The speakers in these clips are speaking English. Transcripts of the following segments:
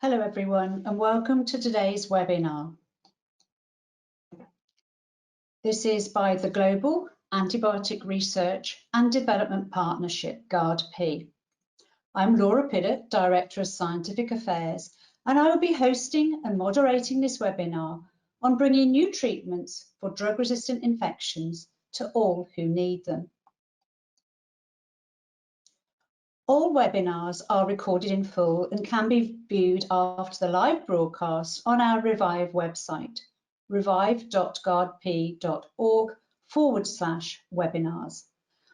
Hello everyone and welcome to today's webinar. This is by the Global Antibiotic Research and Development Partnership, GARDP. I'm Laura Piddock, Director of Scientific Affairs, and I will be hosting and moderating this webinar on bringing new treatments for drug-resistant infections to all who need them. All webinars are recorded in full and can be viewed after the live broadcast on our Revive website, revive.gardp.org/webinars.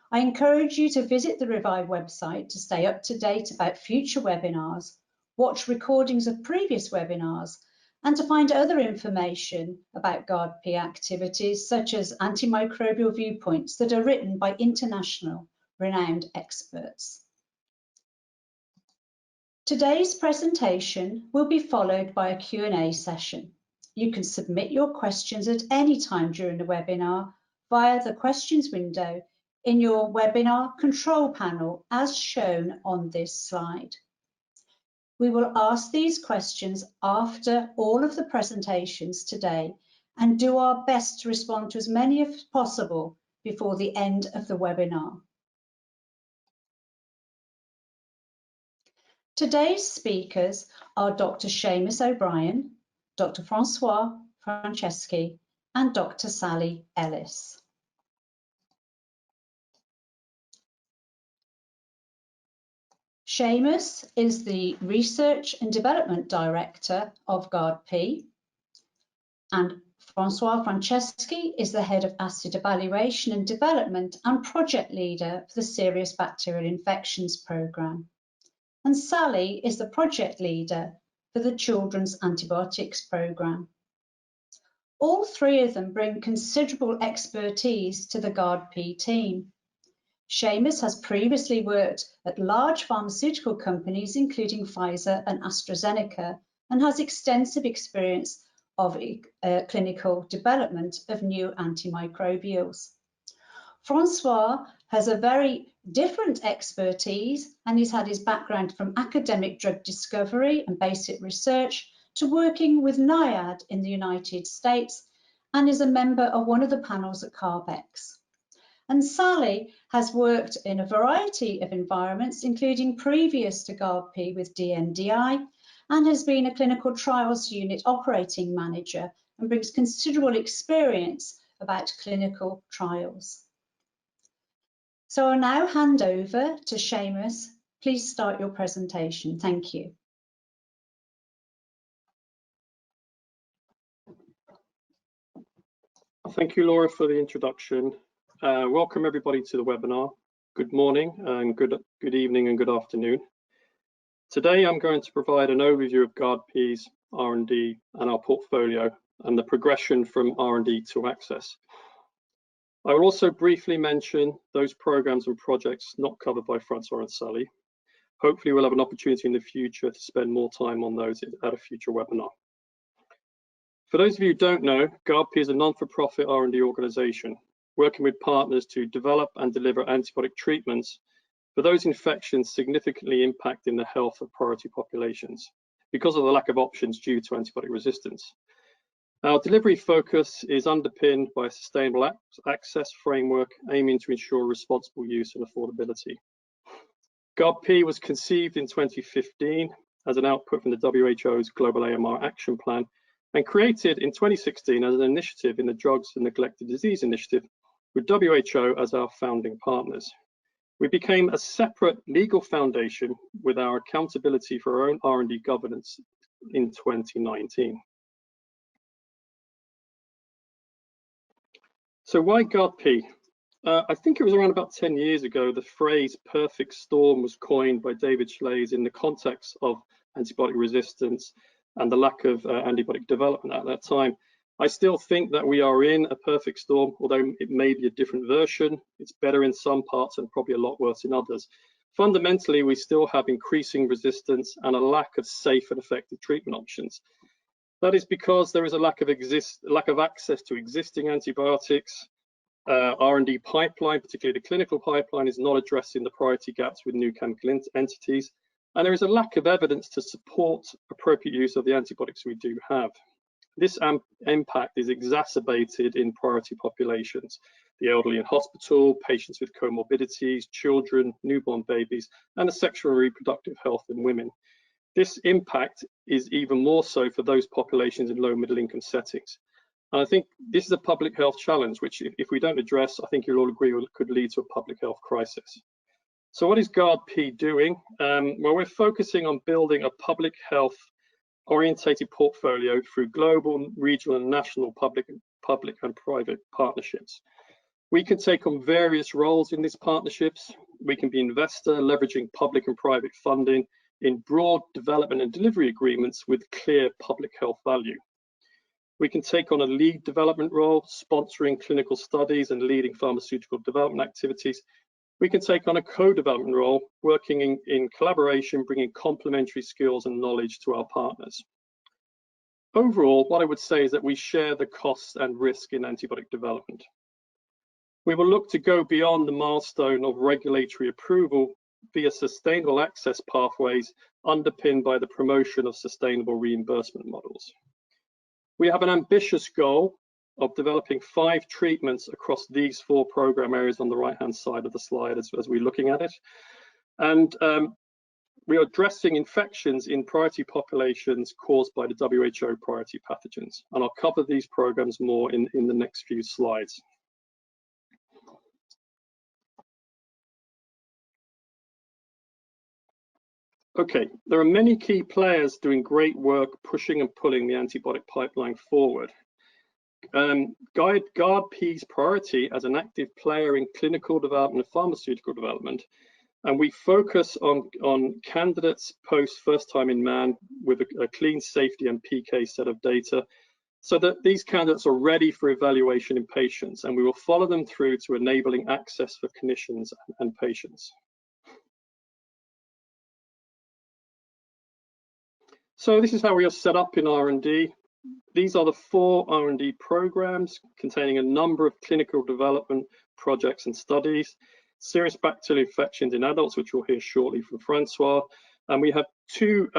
I encourage you to visit the Revive website to stay up to date about future webinars, watch recordings of previous webinars, and to find other information about GARDP activities such as antimicrobial viewpoints that are written by international renowned experts. Today's presentation will be followed by a Q&A session. You can submit your questions at any time during the webinar via the questions window in your webinar control panel as shown on this slide. We will ask these questions after all of the presentations today and do our best to respond to as many as possible before the end of the webinar. Today's speakers are Dr. Seamus O'Brien, Dr. François, Franceschi, and Dr. Sally Ellis. Seamus is the Research and Development Director of GARDP, and François Franceschi is the Head of Asset Evaluation and Development and Project Leader for the Serious Bacterial Infections Programme. And Sally is the project leader for the Children's Antibiotics Programme. All three of them bring considerable expertise to the GARDP team. Seamus has previously worked at large pharmaceutical companies, including Pfizer and AstraZeneca, and has extensive experience of clinical development of new antimicrobials. François has a very different expertise, and he's had his background from academic drug discovery and basic research to working with NIAID in the United States, and is a member of one of the panels at CARB-X. And Sally has worked in a variety of environments, including previous to GARDP with DNDi, and has been a clinical trials unit operating manager and brings considerable experience about clinical trials. So I'll now hand over to Seamus. Please start your presentation. Thank you. Thank you, Laura, for the introduction. Welcome everybody to the webinar. Good morning and good evening and good afternoon. Today I'm going to provide an overview of GARDP's R&D and our portfolio and the progression from R&D to access. I will also briefly mention those programs and projects not covered by François and Sally. Hopefully we'll have an opportunity in the future to spend more time on those at a future webinar. For those of you who don't know, GARDP is a non-for-profit R&D organisation working with partners to develop and deliver antibiotic treatments for those infections significantly impacting the health of priority populations because of the lack of options due to antibiotic resistance. Our delivery focus is underpinned by a sustainable access framework aiming to ensure responsible use and affordability. GARDP was conceived in 2015 as an output from the WHO's Global AMR Action Plan and created in 2016 as an initiative in the Drugs and Neglected Disease Initiative with WHO as our founding partners. We became a separate legal foundation with our accountability for our own R&D governance in 2019. So why GARDP? I think it was around about 10 years ago, the phrase perfect storm was coined by David Schlaze in the context of antibiotic resistance and the lack of antibiotic development at that time. I still think that we are in a perfect storm, although it may be a different version. It's better in some parts and probably a lot worse in others. Fundamentally, we still have increasing resistance and a lack of safe and effective treatment options. That is because there is a lack of access to existing antibiotics. R&D pipeline, particularly the clinical pipeline, is not addressing the priority gaps with new chemical entities. and there is a lack of evidence to support appropriate use of the antibiotics we do have. This impact is exacerbated in priority populations, the elderly in hospital, patients with comorbidities, children, newborn babies, and the sexual and reproductive health in women. This impact is even more so for those populations in low middle income settings. And I think this is a public health challenge, which if we don't address, I think you'll all agree could lead to a public health crisis. So what is GARDP doing? Well, we're focusing on building a public health orientated portfolio through global, regional and national public and private partnerships. We can take on various roles in these partnerships. We can be investor, leveraging public and private funding in broad development and delivery agreements with clear public health value. We can take on a lead development role, sponsoring clinical studies and leading pharmaceutical development activities. We can take on a co-development role, working in collaboration, bringing complementary skills and knowledge to our partners. Overall, what I would say is that we share the costs and risk in antibiotic development. We will look to go beyond the milestone of regulatory approval via sustainable access pathways underpinned by the promotion of sustainable reimbursement models. We have an ambitious goal of developing 5 treatments across these 4 program areas on the right-hand side of the slide as we're looking at it. And we are addressing infections in priority populations caused by the WHO priority pathogens. And I'll cover these programs more in the next few slides. Okay, there are many key players doing great work pushing and pulling the antibiotic pipeline forward. GARDP's priority as an active player in clinical development and pharmaceutical development, and we focus on candidates post first time in man with a clean safety and PK set of data, so that these candidates are ready for evaluation in patients, and we will follow them through to enabling access for clinicians and patients. So this is how we are set up in R&D. These are the 4 R&D programs containing a number of clinical development projects and studies. Serious bacterial infections in adults, which we'll hear shortly from François. And we have 2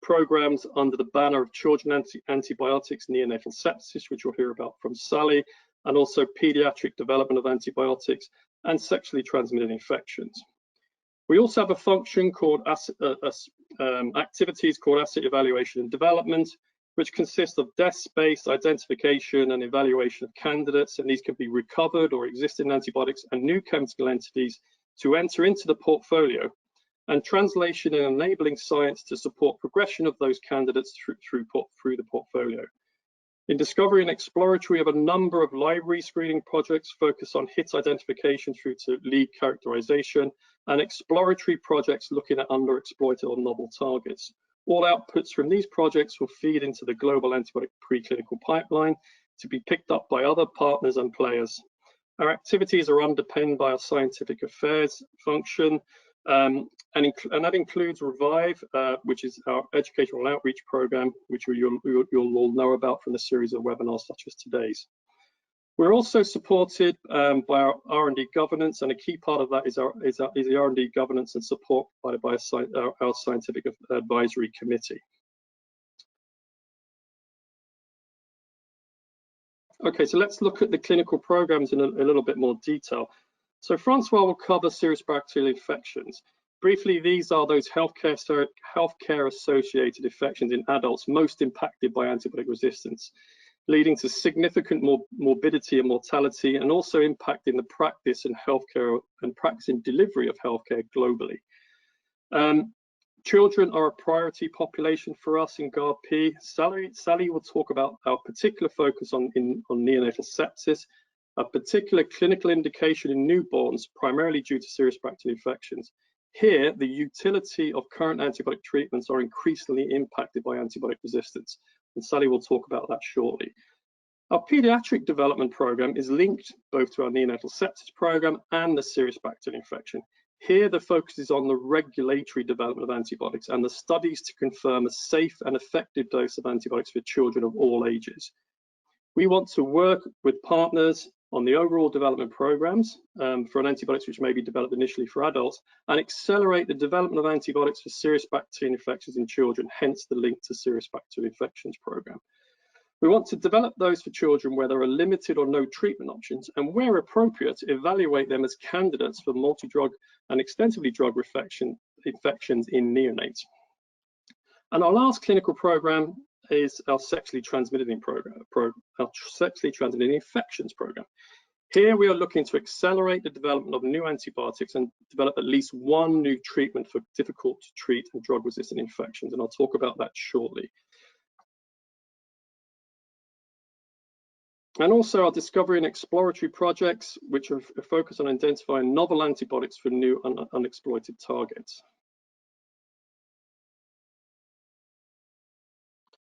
programs under the banner of children antibiotics, neonatal sepsis, which we'll hear about from Sally, and also pediatric development of antibiotics and sexually transmitted infections. We also have a function called activities called asset evaluation and development, which consists of desk-based identification and evaluation of candidates, and these can be recovered or existing antibiotics and new chemical entities to enter into the portfolio, and translation and enabling science to support progression of those candidates through the portfolio. In discovery and exploratory, we have a number of library screening projects focused on hit identification through to lead characterization, and exploratory projects looking at underexploited or novel targets. All outputs from these projects will feed into the global antibiotic preclinical pipeline to be picked up by other partners and players. Our activities are underpinned by our scientific affairs function, and that includes Revive, which is our educational outreach program, which you'll all know about from the series of webinars such as today's. We're also supported by our R&D governance, and a key part of that is the R&D governance and support provided by our scientific advisory committee. Okay, so let's look at the clinical programs in a little bit more detail. So François will cover serious bacterial infections. Briefly, these are those healthcare associated infections in adults most impacted by antibiotic resistance, leading to significant morbidity and mortality, and also impacting the practice in healthcare and practice in delivery of healthcare globally. Children are a priority population for us in GARDP. Sally will talk about our particular focus on neonatal sepsis, a particular clinical indication in newborns, primarily due to serious bacterial infections. Here, the utility of current antibiotic treatments are increasingly impacted by antibiotic resistance, and Sally will talk about that shortly. Our pediatric development program is linked both to our neonatal sepsis program and the serious bacterial infection. Here, the focus is on the regulatory development of antibiotics and the studies to confirm a safe and effective dose of antibiotics for children of all ages. We want to work with partners on the overall development programs for antibiotics which may be developed initially for adults, and accelerate the development of antibiotics for serious bacterial infections in children, hence the link to serious bacterial infections program. We want to develop those for children where there are limited or no treatment options, and where appropriate, evaluate them as candidates for multi-drug and extensively drug infections in neonates. And our last clinical program is our sexually transmitted infections program. Here we are looking to accelerate the development of new antibiotics and develop at least one new treatment for difficult to treat and drug-resistant infections, and I'll talk about that shortly. And also our discovery and exploratory projects, which are focused on identifying novel antibiotics for new and unexploited targets.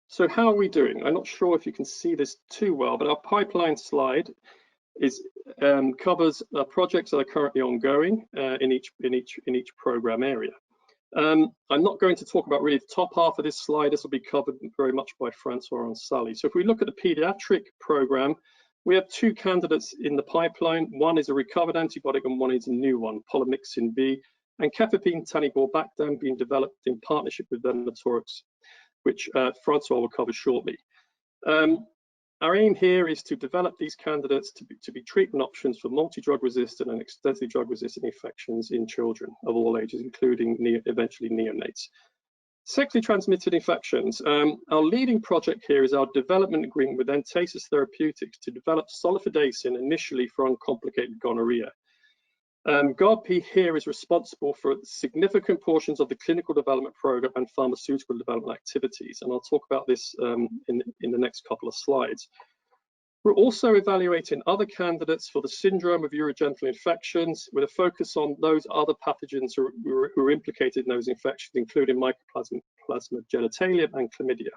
So how are we doing? I'm not sure if you can see this too well, but our pipeline slide covers projects that are currently ongoing in each program area. I'm not going to talk about really the top half of this slide. This will be covered very much by François and Sally. So if we look at the pediatric program, we have two candidates in the pipeline. One is a recovered antibiotic and one is a new one, polymyxin B, and Cefepime-taniborbactam being developed in partnership with Neonatal, which François will cover shortly. Our aim here is to develop these candidates to be treatment options for multi-drug resistant and extensively drug resistant infections in children of all ages, including eventually neonates. Sexually transmitted infections. Our leading project here is our development agreement with Entasis Therapeutics to develop solifidacin initially for uncomplicated gonorrhea. GARDP here is responsible for significant portions of the clinical development program and pharmaceutical development activities, and I'll talk about this in the next couple of slides. We're also evaluating other candidates for the syndrome of urogenital infections with a focus on those other pathogens who are implicated in those infections, including Mycoplasma genitalium and chlamydia.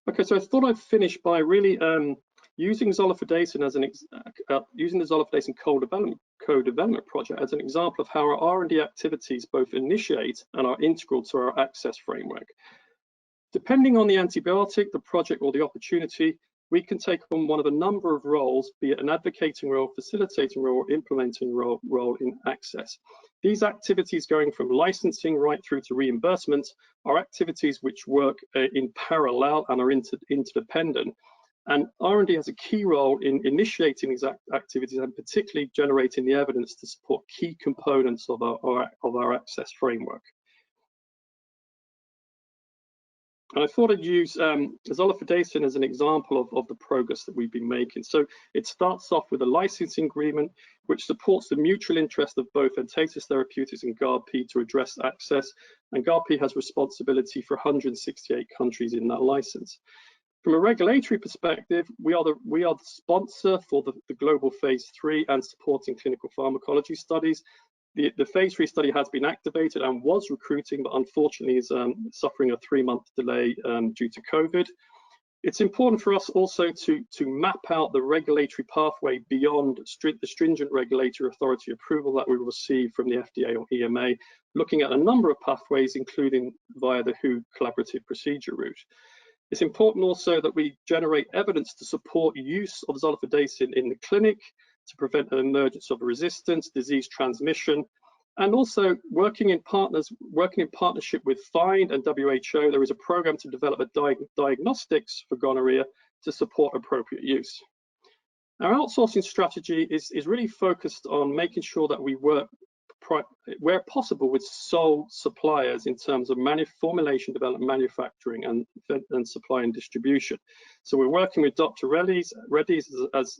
Okay, so I thought I'd finish by really using zoliflodacin as using the zoliflodacin co-development project as an example of how our R&D activities both initiate and are integral to our access framework. Depending on the antibiotic, the project, or the opportunity, we can take on one of a number of roles, be it an advocating role, facilitating role, or implementing role in access. These activities, going from licensing right through to reimbursement, are activities which work in parallel and are interdependent. And R&D has a key role in initiating these activities and particularly generating the evidence to support key components of our access framework. And I thought I'd use zoliflodacin as an example of the progress that we've been making. So it starts off with a licensing agreement which supports the mutual interest of both Entasis Therapeutics and GARDP to address access, and GARDP has responsibility for 168 countries in that license. From a regulatory perspective, we are the sponsor for the global phase 3 and supporting clinical pharmacology studies. The phase 3 study has been activated and was recruiting, but unfortunately is suffering a 3-month delay due to COVID. It's important for us also to map out the regulatory pathway beyond the stringent regulatory authority approval that we will receive from the FDA or EMA, looking at a number of pathways, including via the WHO collaborative procedure route. It's important also that we generate evidence to support use of zoliflodacin in the clinic to prevent an emergence of resistance, disease transmission, and also working in partnership with FIND and WHO. There is a program to develop a diagnostics for gonorrhea to support appropriate use. Our outsourcing strategy is really focused on making sure that we work where possible with sole suppliers in terms of formulation, development, manufacturing, and supply and distribution. So we're working with Dr. Ellis as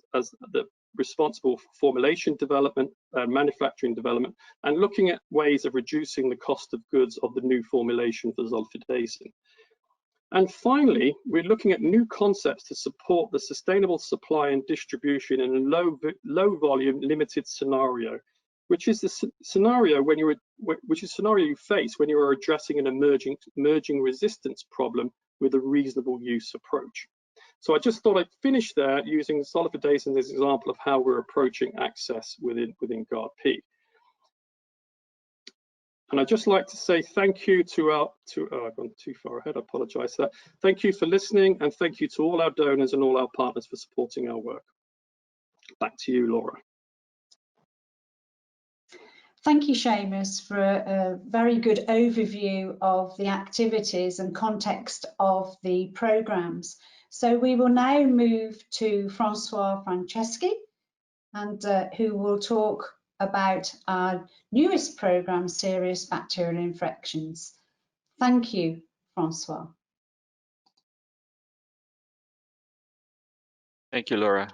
the responsible for formulation development, manufacturing development, and looking at ways of reducing the cost of goods of the new formulation for zoliflodacin. And finally, we're looking at new concepts to support the sustainable supply and distribution in a low volume, limited scenario, which is the scenario you face when you are addressing an emerging resistance problem with a reasonable use approach. So I just thought I'd finish there using zoliflodacin as an example of how we're approaching access within GARDP. And I'd just like to say thank you to our, I've gone too far ahead, I apologise for that. Thank you for listening, and thank you to all our donors and all our partners for supporting our work. Back to you, Laura. Thank you, Seamus, for a very good overview of the activities and context of the programmes. So we will now move to François Franceschi, and who will talk about our newest programme, Serious Bacterial Infections. Thank you, François. Thank you, Laura.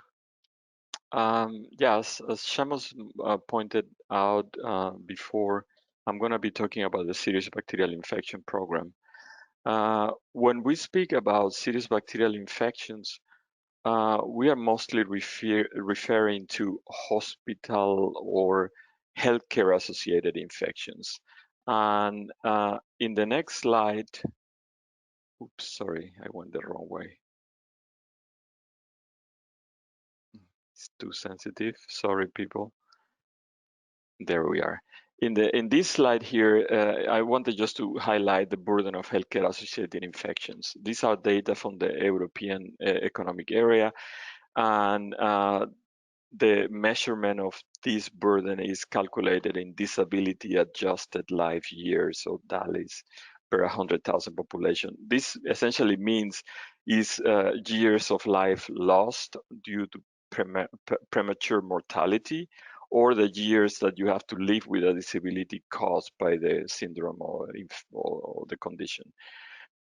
Yes, as Seamus pointed out before, I'm going to be talking about the Serious Bacterial Infection Program. When we speak about serious bacterial infections, we are mostly referring to hospital or healthcare associated infections. And in the next slide, oops, sorry, I went the wrong way. It's too sensitive. Sorry, people. There we are. In this slide here, I wanted just to highlight the burden of healthcare-associated infections. These are data from the European Economic Area, and the measurement of this burden is calculated in disability-adjusted life years, so DALYs, per 100,000 population. This essentially means is years of life lost due to premature mortality, or the years that you have to live with a disability caused by the syndrome or the condition.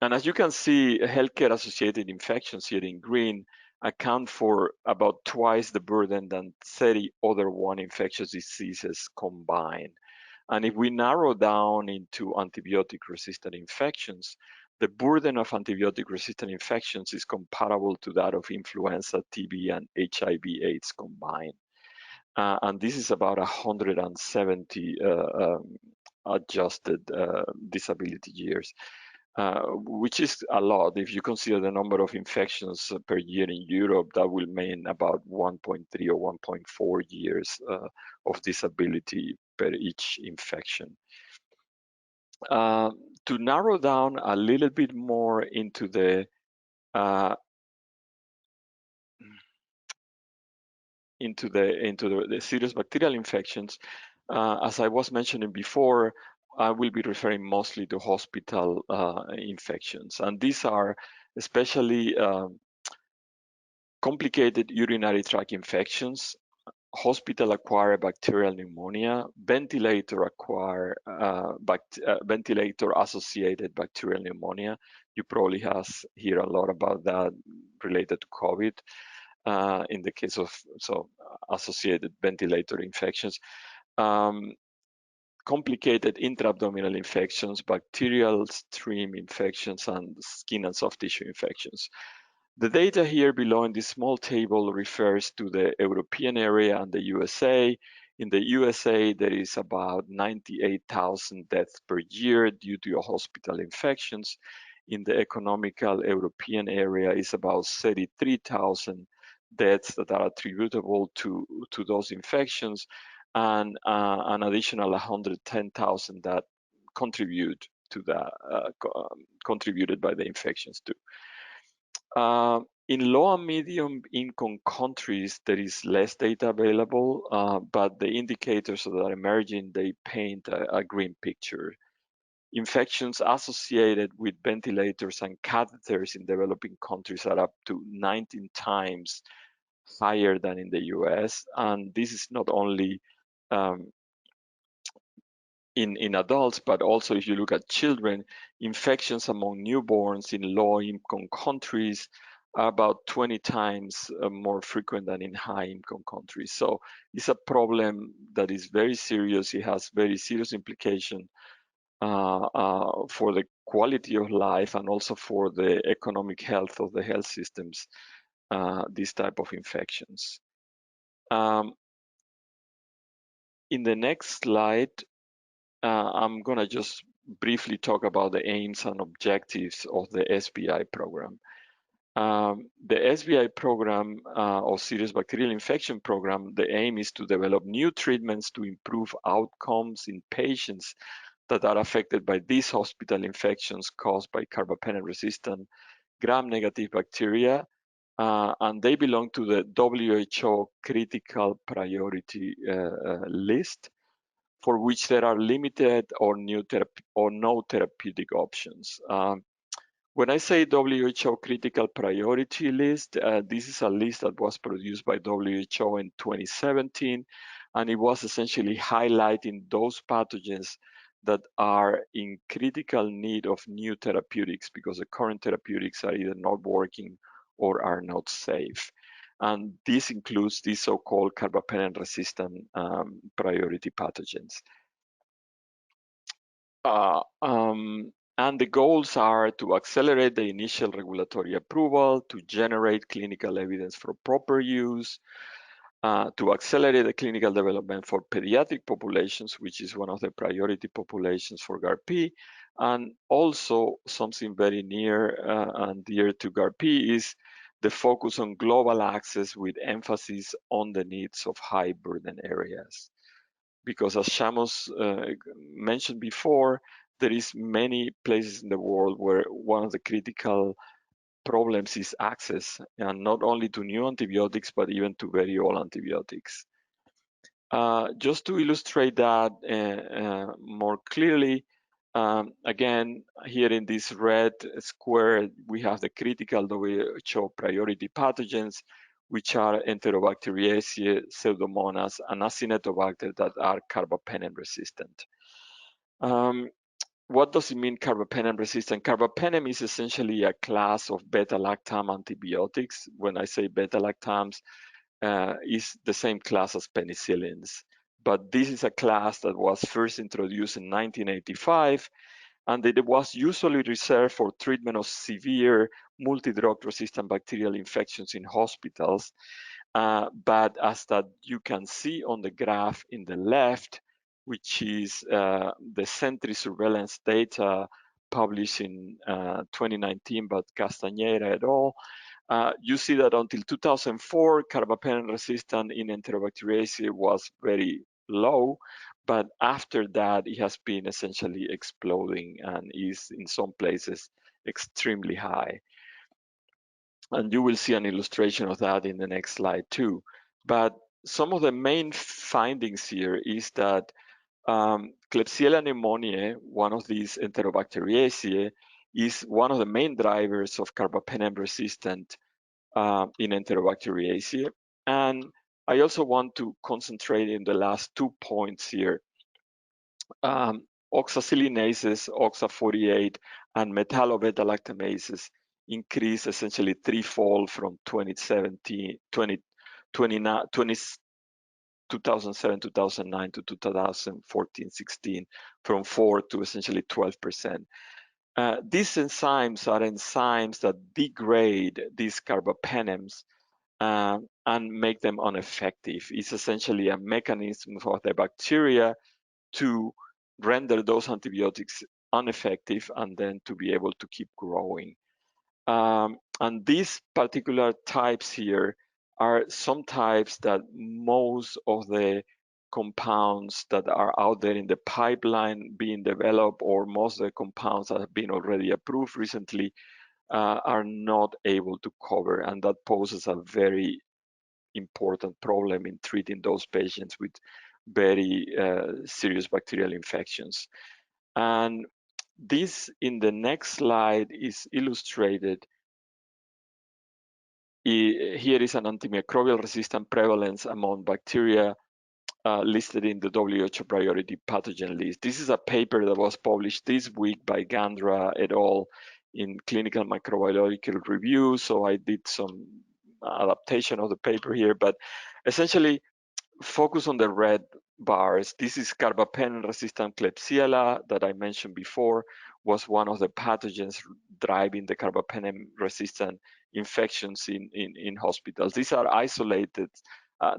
And as you can see, healthcare-associated infections here in green account for about twice the burden than 30 other infectious diseases combined. And if we narrow down into antibiotic-resistant infections, the burden of antibiotic-resistant infections is comparable to that of influenza, TB, and HIV/AIDS combined. And this is about 170 adjusted disability years, which is a lot. If you consider the number of infections per year in Europe, that will mean about 1.3 or 1.4 years of disability per each infection. To narrow down a little bit more into the serious bacterial infections, as I was mentioning before, I will be referring mostly to hospital infections, and these are especially complicated urinary tract infections, hospital-acquired bacterial pneumonia, ventilator-associated bacterial pneumonia. You probably hear a lot about that related to COVID. In the case of associated ventilator infections, complicated intra-abdominal infections, bacterial stream infections, and skin and soft tissue infections. The data here below in this small table refers to the European area and the USA. In the USA, there is about 98,000 deaths per year due to hospital infections. In the economical European area, is about 33,000 deaths that are attributable to those infections, and an additional 110,000 that contribute to the contributed by the infections too. In low and medium income countries, there is less data available, but the indicators that are emerging, they paint a green picture. Infections associated with ventilators and catheters in developing countries are up to 19 times higher than in the US. And this is not only in adults, but also if you look at children, infections among newborns in low-income countries are about 20 times more frequent than in high-income countries. So it's a problem that is very serious. It has very serious implications for the quality of life and also for the economic health of the health systems, these type of infections. In the next slide, I'm going to just briefly talk about the aims and objectives of the SBI program. The SBI program or Serious Bacterial Infection Program, the aim is to develop new treatments to improve outcomes in patients that are affected by these hospital infections caused by carbapenem-resistant gram-negative bacteria, and they belong to the WHO critical priority list, for which there are limited or no therapeutic options. When I say WHO critical priority list, this is a list that was produced by WHO in 2017, and it was essentially highlighting those pathogens that are in critical need of new therapeutics because the current therapeutics are either not working or are not safe. And this includes these so-called carbapenem-resistant priority pathogens. And the goals are to accelerate the initial regulatory approval, to generate clinical evidence for proper use, to accelerate the clinical development for pediatric populations, which is one of the priority populations for GARDP, and also something very near and dear to GARDP is the focus on global access with emphasis on the needs of high burden areas. Because as Seamus mentioned before, there is many places in the world where one of the critical problems is access, and not only to new antibiotics, but even to very old antibiotics. Just to illustrate that more clearly, again, here in this red square, we have the critical WHO priority pathogens, which are Enterobacteriaceae, Pseudomonas, and Acinetobacter that are carbapenem resistant. What does it mean carbapenem resistant? Carbapenem is essentially a class of beta-lactam antibiotics. When I say beta-lactams, is the same class as penicillins. But this is a class that was first introduced in 1985, and it was usually reserved for treatment of severe multi-drug resistant bacterial infections in hospitals. But as that you can see on the graph in the left, which is the Sentry surveillance data published in 2019 by Castañeda et al., you see that until 2004, carbapenem resistant in Enterobacteriaceae was very low, but after that, it has been essentially exploding and is in some places extremely high. And you will see an illustration of that in the next slide too. But some of the main findings here is that Klebsiella pneumoniae, one of these Enterobacteriaceae, is one of the main drivers of carbapenem resistant in Enterobacteriaceae. And I also want to concentrate in the last 2 points here. Oxacillinases, OXA48, and metallobeta-lactamases increase essentially threefold from 2007, 2009 to 2014-16, from 4 to essentially 12%. These enzymes are enzymes that degrade these carbapenems and make them ineffective. It's essentially a mechanism for the bacteria to render those antibiotics ineffective and then to be able to keep growing. And these particular types here are some types that most of the compounds that are out there in the pipeline being developed, or most of the compounds that have been already approved recently, are not able to cover, and that poses a very important problem in treating those patients with very serious bacterial infections. And this in the next slide is illustrated. Here is an antimicrobial resistant prevalence among bacteria listed in the WHO priority pathogen list. This is a paper that was published this week by Gandra et al. In Clinical Microbiological Review. So I did some adaptation of the paper here, but essentially focus on the red bars. This is carbapenem-resistant Klebsiella that I mentioned before, was one of the pathogens driving the carbapenem-resistant infections in hospitals. These are isolated,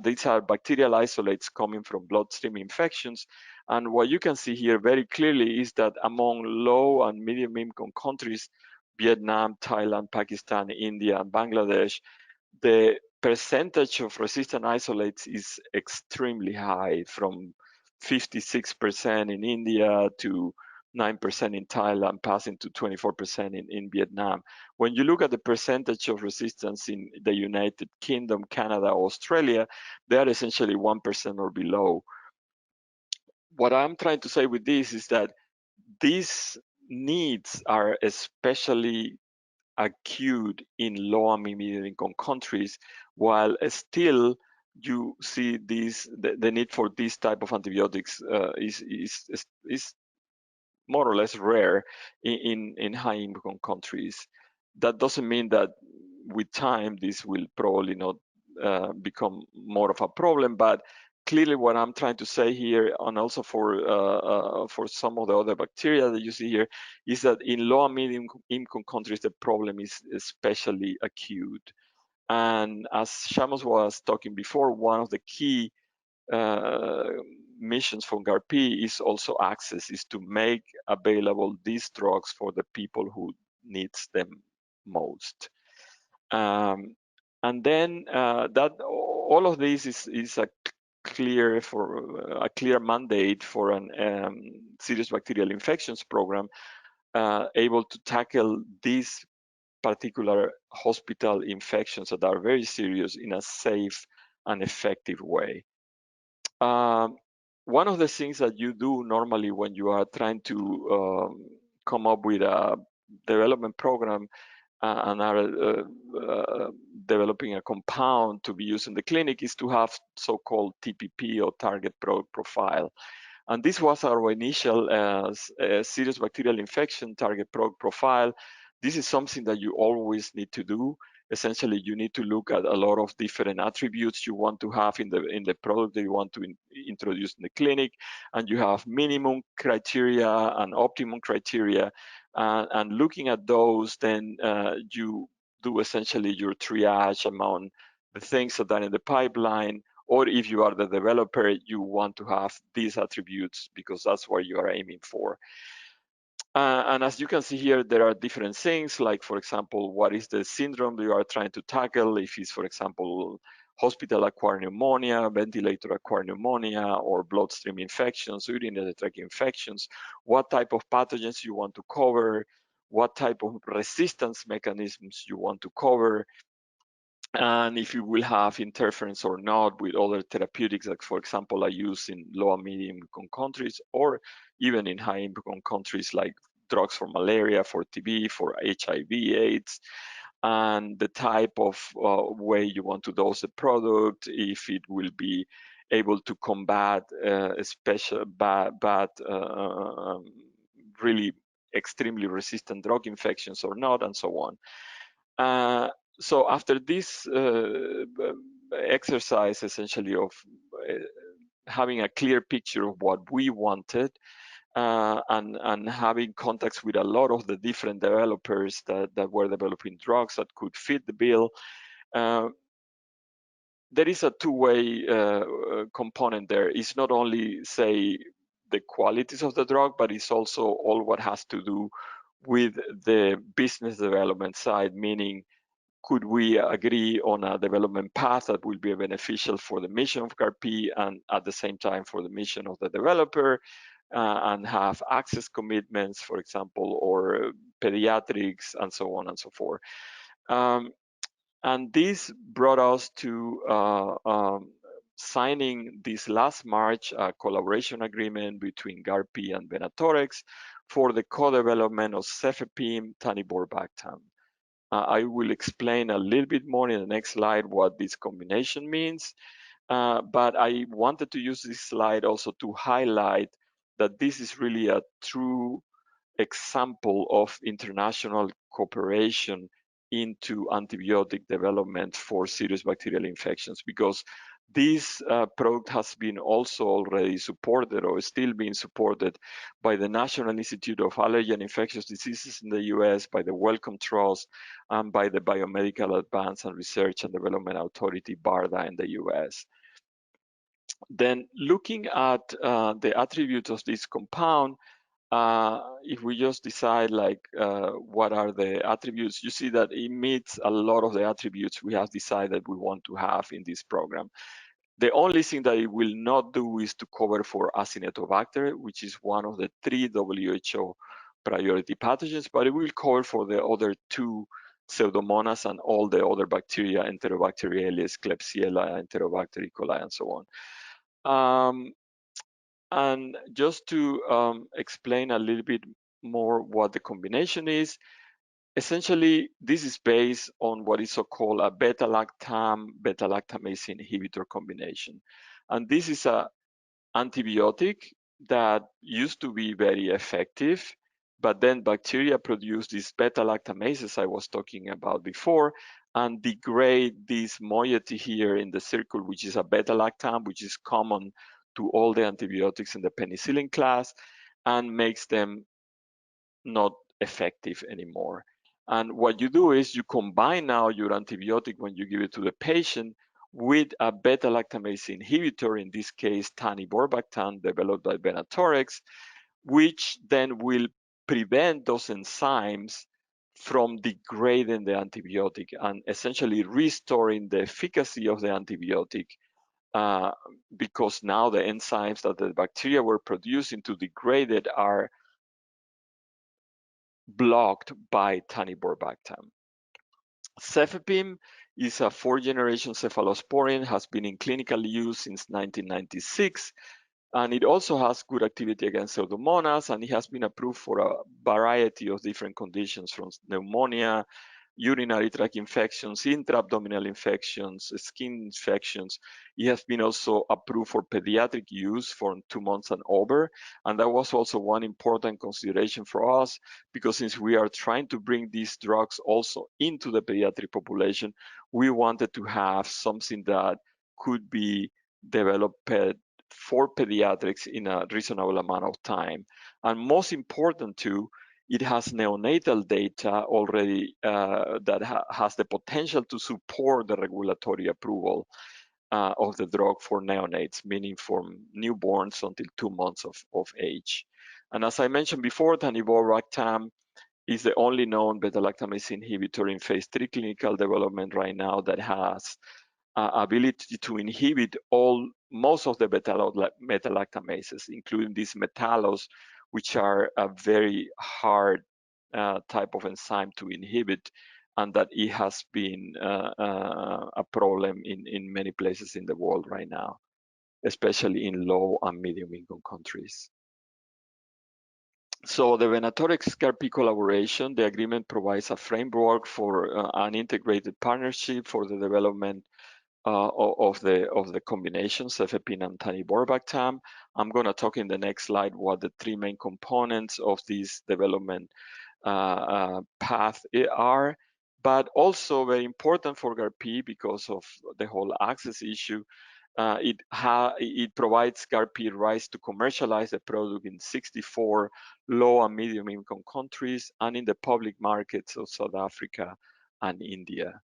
these are bacterial isolates coming from bloodstream infections. And what you can see here very clearly is that among low and medium income countries, Vietnam, Thailand, Pakistan, India, and Bangladesh, the percentage of resistant isolates is extremely high, from 56% in India to 9% in Thailand, passing to 24% in Vietnam. When you look at the percentage of resistance in the United Kingdom, Canada, Australia, they are essentially 1% or below. What I'm trying to say with this is that these needs are especially acute in low and medium income countries, while still you see the need for this type of antibiotics is more or less rare in high income countries. That doesn't mean that with time this will probably not become more of a problem, but clearly what I'm trying to say here, and also for some of the other bacteria that you see here, is that in low and medium income countries the problem is especially acute. And as Seamus was talking before, one of the key missions for GARDP is also access, is to make available these drugs for the people who needs them most. And then that all of this is a clear mandate for an serious bacterial infections program able to tackle these particular hospital infections that are very serious in a safe and effective way. One of the things that you do normally when you are trying to come up with a development program and are developing a compound to be used in the clinic is to have so-called TPP or target product profile. And this was our initial serious bacterial infection target product profile. This is something that you always need to do. Essentially, you need to look at a lot of different attributes you want to have in the product that you want to introduce in the clinic, and you have minimum criteria and optimum criteria. And looking at those, then you do essentially your triage among the things that are in the pipeline, or if you are the developer, you want to have these attributes because that's what you are aiming for. And as you can see here, there are different things, like, for example, what is the syndrome that you are trying to tackle? If it's, for example, hospital-acquired pneumonia, ventilator-acquired pneumonia, or bloodstream infections, urinary tract infections, what type of pathogens you want to cover, what type of resistance mechanisms you want to cover, and if you will have interference or not with other therapeutics, like, for example, are used in low and medium income countries, or even in high income countries, like drugs for malaria, for TB, for HIV, AIDS, and the type of way you want to dose the product, if it will be able to combat special bad really extremely resistant drug infections or not, and so on. So after this exercise, essentially, of having a clear picture of what we wanted, and having contacts with a lot of the different developers that were developing drugs that could fit the bill, there is a two-way component there. It's not only, say, the qualities of the drug, but it's also all what has to do with the business development side, meaning, could we agree on a development path that will be beneficial for the mission of GARDP and at the same time for the mission of the developer, and have access commitments, for example, or pediatrics, and so on and so forth. And this brought us to signing this last March a collaboration agreement between GARDP and Venatorex for the co-development of Cefepime-taniborbactam. I will explain a little bit more in the next slide what this combination means, but I wanted to use this slide also to highlight that this is really a true example of international cooperation into antibiotic development for serious bacterial infections, because this product has been also already supported, or still being supported, by the National Institute of Allergy and Infectious Diseases in the US, by the Wellcome Trust, and by the Biomedical Advanced and Research and Development Authority, BARDA, in the US. Then, looking at the attributes of this compound, if we just decide, like, what are the attributes, you see that it meets a lot of the attributes we have decided we want to have in this program. The only thing that it will not do is to cover for Acinetobacter, which is one of the 3 WHO priority pathogens, but it will cover for the other 2 Pseudomonas and all the other bacteria, Enterobacter Ellis, Klebsiella, Enterobacter E. coli, and so on. And just to explain a little bit more what the combination is, essentially, this is based on what is so-called a beta-lactam, beta-lactamase inhibitor combination. And this is an antibiotic that used to be very effective, but then bacteria produce these beta-lactamases I was talking about before and degrade this moiety here in the circle, which is a beta-lactam, which is common to all the antibiotics in the penicillin class, and makes them not effective anymore. And what you do is you combine now your antibiotic when you give it to the patient with a beta-lactamase inhibitor, in this case taniborbactam, developed by Venatorex, which then will prevent those enzymes from degrading the antibiotic and essentially restoring the efficacy of the antibiotic, because now the enzymes that the bacteria were producing to degrade it are blocked by taniborbactam. Cefepime is a 4th-generation cephalosporin, has been in clinical use since 1996, and it also has good activity against Pseudomonas, and it has been approved for a variety of different conditions, from pneumonia, urinary tract infections, intra-abdominal infections, skin infections. It has been also approved for pediatric use for 2 months and over. And that was also one important consideration for us, because since we are trying to bring these drugs also into the pediatric population, we wanted to have something that could be developed for pediatrics in a reasonable amount of time. And most important too, it has neonatal data already that has the potential to support the regulatory approval of the drug for neonates, meaning from newborns until 2 months of age. And as I mentioned before, taniborbactam is the only known beta-lactamase inhibitor in phase 3 clinical development right now that has ability to inhibit most of the beta-lactamases, including these metallos, which are a very hard type of enzyme to inhibit, and that it has been a problem in many places in the world right now, especially in low and medium income countries. So the Venatorex GARDP collaboration, the agreement provides a framework for an integrated partnership for the development of the combination, Cefepime and taniborbactam. I'm going to talk in the next slide what the 3 main components of this development path are, but also very important for GARDP because of the whole access issue. It provides GARDP rights to commercialize the product in 64 low and medium income countries and in the public markets of South Africa and India.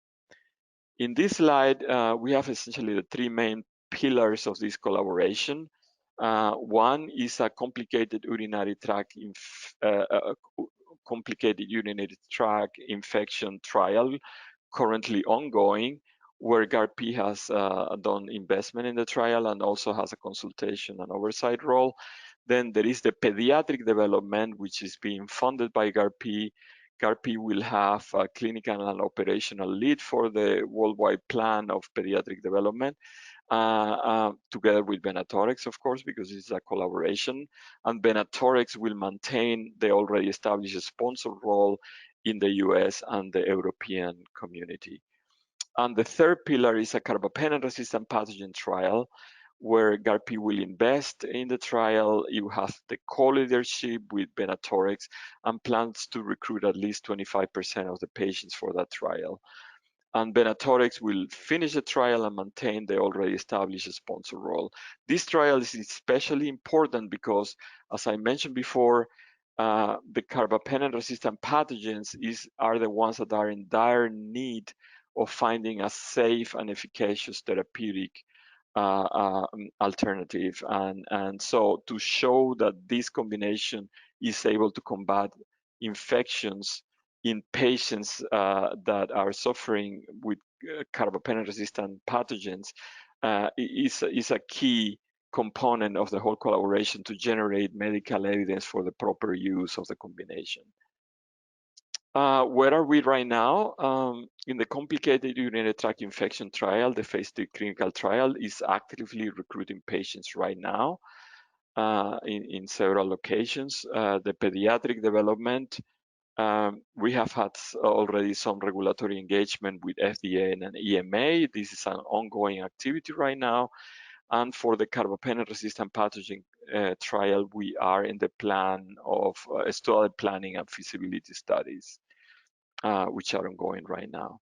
In this slide, we have essentially the 3 main pillars of this collaboration. One is a complicated urinary tract infection trial currently ongoing, where GARDP has done investment in the trial and also has a consultation and oversight role. Then there is the pediatric development, which is being funded by GARDP. GARDP will have a clinical and operational lead for the worldwide plan of pediatric development, together with Venatorex, of course, because it's a collaboration. And Venatorex will maintain the already established sponsor role in the US and the European community. And the 3rd pillar is a carbapenem-resistant pathogen trial, where GARDP will invest in the trial. You have the co-leadership with Venatorex and plans to recruit at least 25% of the patients for that trial. And Venatorex will finish the trial and maintain the already established sponsor role. This trial is especially important because, as I mentioned before, the carbapenem-resistant pathogens are the ones that are in dire need of finding a safe and efficacious therapeutic alternative. And so to show that this combination is able to combat infections in patients that are suffering with carbapenem-resistant pathogens, is a key component of the whole collaboration to generate medical evidence for the proper use of the combination. Where are we right now? In the complicated urinary tract infection trial, the phase 3 clinical trial is actively recruiting patients right now in several locations. The pediatric development, we have had already some regulatory engagement with FDA and an EMA. This is an ongoing activity right now. And for the carbapenem-resistant pathogen trial, we are in the plan of study planning and feasibility studies, which are ongoing right now.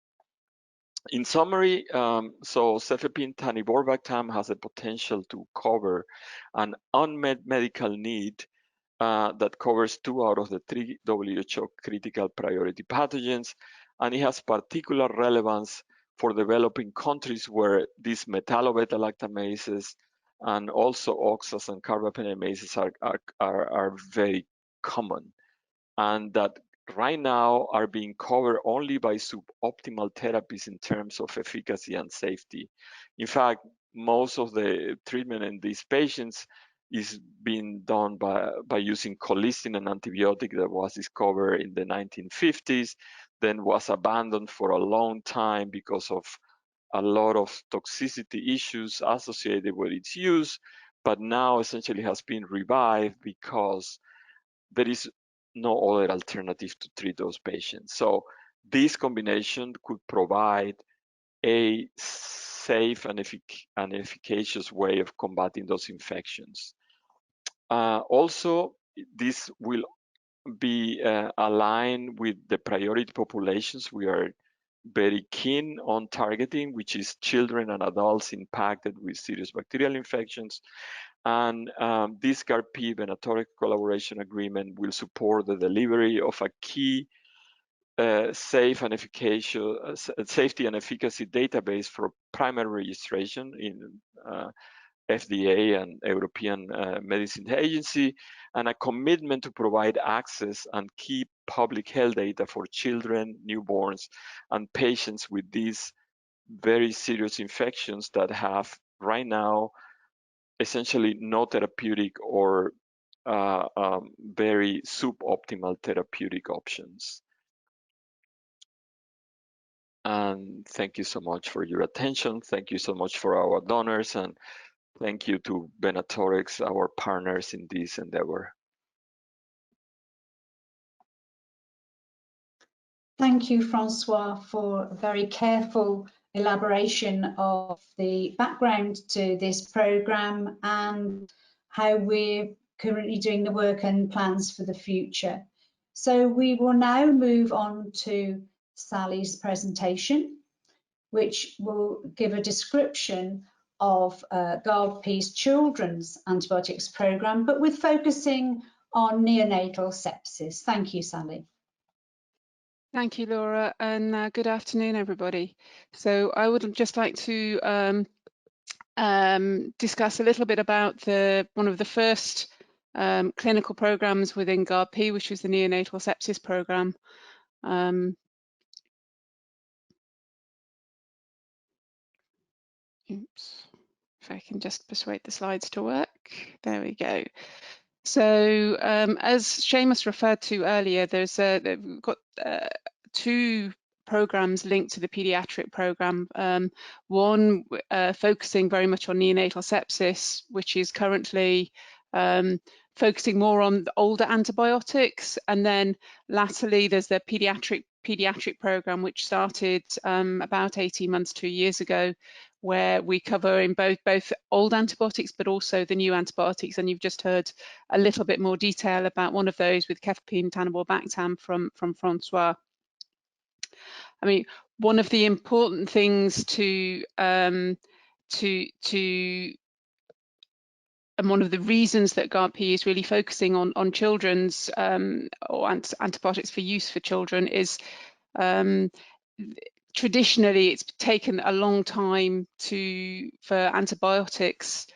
In summary, so Cefepime-taniborbactam has the potential to cover an unmet medical need that covers 2 out of the 3 WHO critical priority pathogens, and it has particular relevance for developing countries where these metallo-beta-lactamases and also oxas and carbapenemases are very common, and that right now are being covered only by suboptimal therapies in terms of efficacy and safety. In fact, most of the treatment in these patients is being done by using colistin, an antibiotic that was discovered in the 1950s, then was abandoned for a long time because of a lot of toxicity issues associated with its use, but now essentially has been revived because there is no other alternative to treat those patients. So this combination could provide a safe and efficacious way of combating those infections. Also, this will be aligned with the priority populations we are very keen on targeting, which is children and adults impacted with serious bacterial infections. And this GARDP Venatoric collaboration agreement will support the delivery of a key safety and efficacy database for primary registration in FDA and European Medicines Agency, and a commitment to provide access and key public health data for children, newborns, and patients with these very serious infections that have right now essentially no therapeutic or very suboptimal therapeutic options. And thank you so much for your attention. Thank you so much for our donors, and thank you to Venatorix, our partners in this endeavor. Thank you, Francois, for a very careful elaboration of the background to this programme and how we're currently doing the work and plans for the future. So we will now move on to Sally's presentation, which will give a description of GARDP's children's antibiotics programme, but with focusing on neonatal sepsis. Thank you, Sally. Thank you, Laura, and good afternoon, everybody. So I would just like to discuss a little bit about one of the first clinical programs within GARDP, which was the neonatal sepsis program. Oops, if I can just persuade the slides to work. There we go. So as Seamus referred to earlier, we've got 2 programs linked to the pediatric program. One focusing very much on neonatal sepsis, which is currently focusing more on the older antibiotics, and then latterly there's the pediatric program, which started about 18 months, 2 years ago, where we cover in both old antibiotics but also the new antibiotics. And you've just heard a little bit more detail about one of those with Cefepime-taniborbactam from François. I mean, one of the important things and one of the reasons that GARDP is really focusing on children's or antibiotics for use for children is traditionally it's taken a long time for antibiotics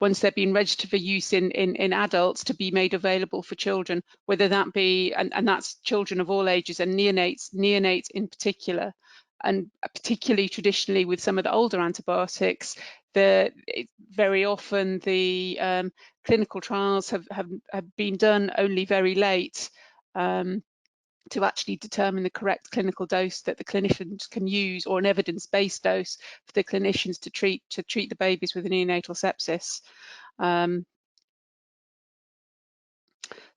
once they've been registered for use in adults to be made available for children, whether that be, and that's children of all ages and neonates in particular. and particularly traditionally with some of the older antibiotics, very often the clinical trials have been done only very late to actually determine the correct clinical dose that the clinicians can use, or an evidence-based dose for the clinicians to treat the babies with neonatal sepsis.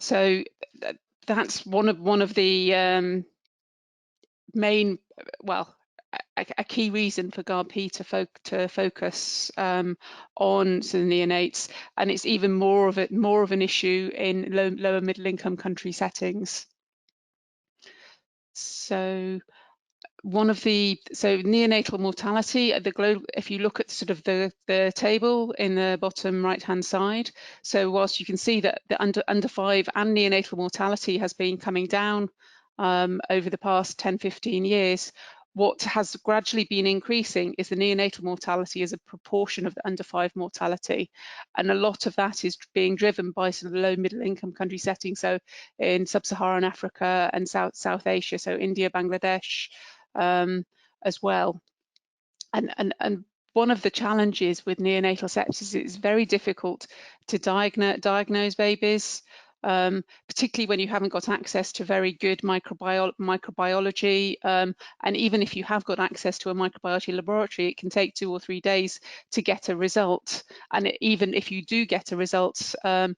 So that's one of the main, well, a key reason for GARDP to focus on the neonates, and it's even more of an issue in lower middle income country settings. So neonatal mortality at the global, if you look at sort of the table in the bottom right hand side, so whilst you can see that the under 5 and neonatal mortality has been coming down over the past 10-15 years, what has gradually been increasing is the neonatal mortality as a proportion of the under 5 mortality, and a lot of that is being driven by sort of low middle income country settings, so in sub-Saharan Africa and South Asia, so India, Bangladesh as well. And one of the challenges with neonatal sepsis is it's very difficult to diagnose babies, particularly when you haven't got access to very good microbiology, and even if you have got access to a microbiology laboratory, it can take 2 or 3 days to get a result. And even if you do get a result and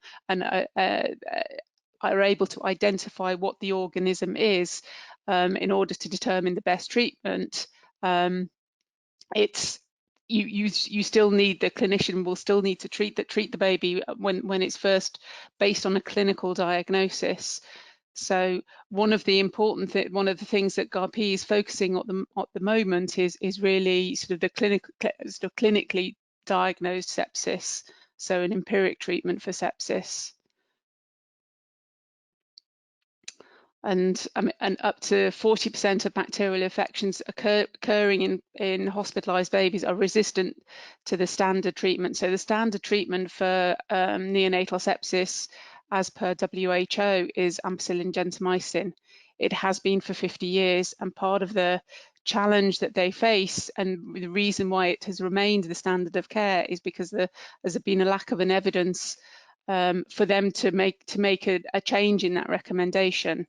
are able to identify what the organism is in order to determine the best treatment, you still need, the clinician will still need to treat the baby when it's first based on a clinical diagnosis. So one of the things that GARDP is focusing on at the moment is really sort of the clinically diagnosed sepsis, so an empiric treatment for sepsis. And up to 40% of bacterial infections occurring in hospitalized babies are resistant to the standard treatment. So the standard treatment for neonatal sepsis, as per WHO, is ampicillin gentamicin. It has been for 50 years, and part of the challenge that they face, and the reason why it has remained the standard of care, is because there's been a lack of an evidence for them to make a change in that recommendation.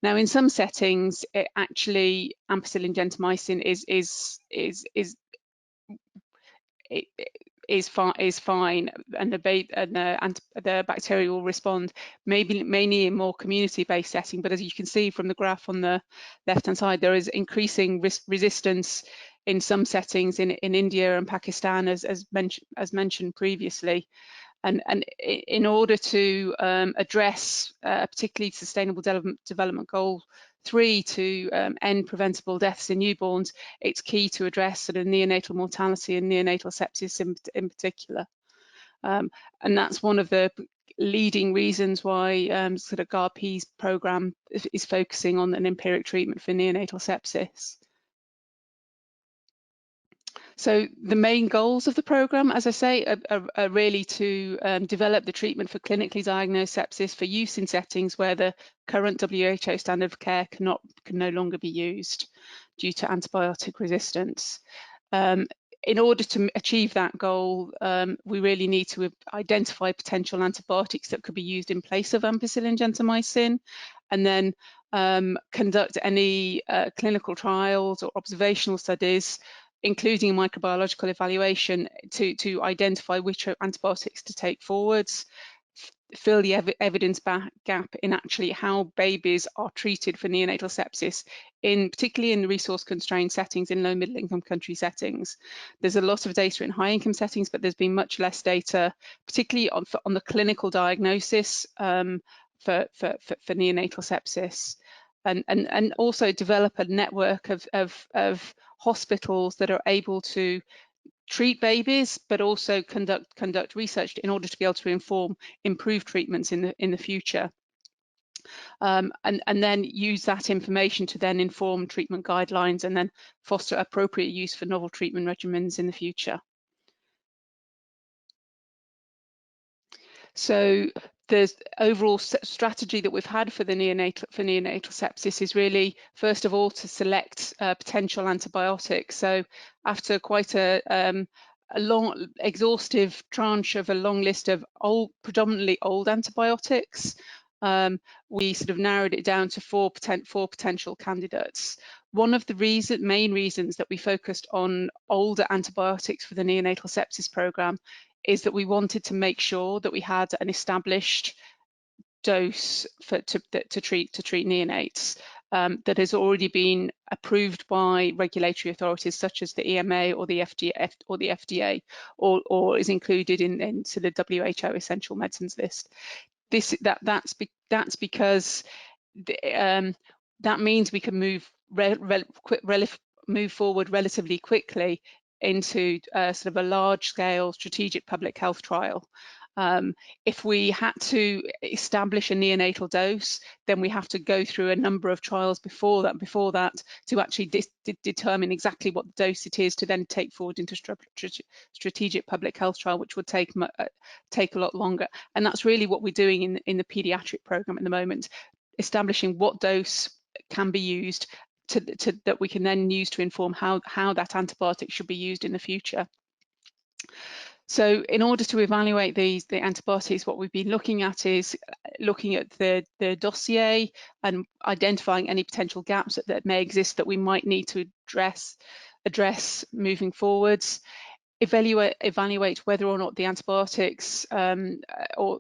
Now, in some settings, ampicillin gentamicin is fine, and the bacteria will respond, mainly in more community-based setting. But as you can see from the graph on the left-hand side, there is increasing resistance in some settings in India and Pakistan, as mentioned previously. And in order to address particularly Sustainable Development Goal 3 to end preventable deaths in newborns, it's key to address sort of neonatal mortality and neonatal sepsis in particular. And that's one of the leading reasons why sort of GARDP's program is focusing on an empiric treatment for neonatal sepsis. So the main goals of the program, as I say, are really to develop the treatment for clinically diagnosed sepsis for use in settings where the current WHO standard of care can no longer be used due to antibiotic resistance. In order to achieve that goal, we really need to identify potential antibiotics that could be used in place of ampicillin gentamicin, and then conduct any clinical trials or observational studies, including a microbiological evaluation to identify which antibiotics to take forwards, fill the evidence gap in actually how babies are treated for neonatal sepsis, particularly in resource-constrained settings in low middle-income country settings. There's a lot of data in high-income settings, but there's been much less data, particularly on the clinical diagnosis for neonatal sepsis. And also develop a network of hospitals that are able to treat babies, but also conduct research in order to be able to inform improved treatments in the future, and then use that information to then inform treatment guidelines and then foster appropriate use for novel treatment regimens in the future. So the overall strategy that we've had for the neonatal sepsis is really, first of all, to select potential antibiotics. So after quite a long, exhaustive tranche of a long list of predominantly old antibiotics, we sort of narrowed it down to four potential candidates. One of the main reasons that we focused on older antibiotics for the neonatal sepsis program is that we wanted to make sure that we had an established dose to treat neonates that has already been approved by regulatory authorities such as the EMA or the FDA, or is included in sort of WHO essential medicines list. That's because that means we can move forward relatively quickly into sort of a large-scale strategic public health trial. If we had to establish a neonatal dose, then we have to go through a number of trials before that to actually determine exactly what dose it is to then take forward into strategic public health trial, which would take a lot longer. And that's really what we're doing in the pediatric program at the moment, establishing what dose can be used that we can then use to inform how that antibiotic should be used in the future. So in order to evaluate the antibiotics, what we've been looking at is looking at the dossier and identifying any potential gaps that may exist that we might need to address moving forwards, evaluate whether or not the antibiotics or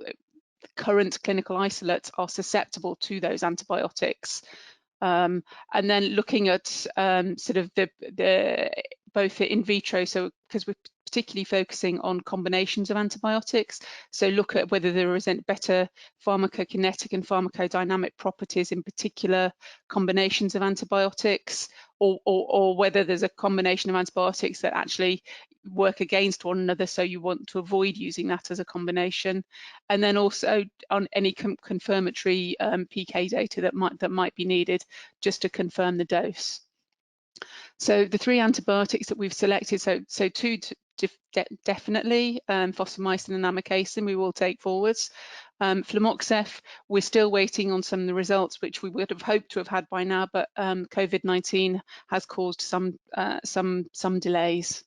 current clinical isolates are susceptible to those antibiotics. And then looking at sort of both the in vitro, so because we're particularly focusing on combinations of antibiotics, so look at whether there is better pharmacokinetic and pharmacodynamic properties in particular combinations of antibiotics, or whether there's a combination of antibiotics that actually work against one another, so you want to avoid using that as a combination. And then also on any confirmatory PK data that might be needed just to confirm the dose. So the three antibiotics that we've selected, so two definitely, fosfomycin and amikacin we will take forwards. Flumoxef, we're still waiting on some of the results which we would have hoped to have had by now, but COVID-19 has caused some delays.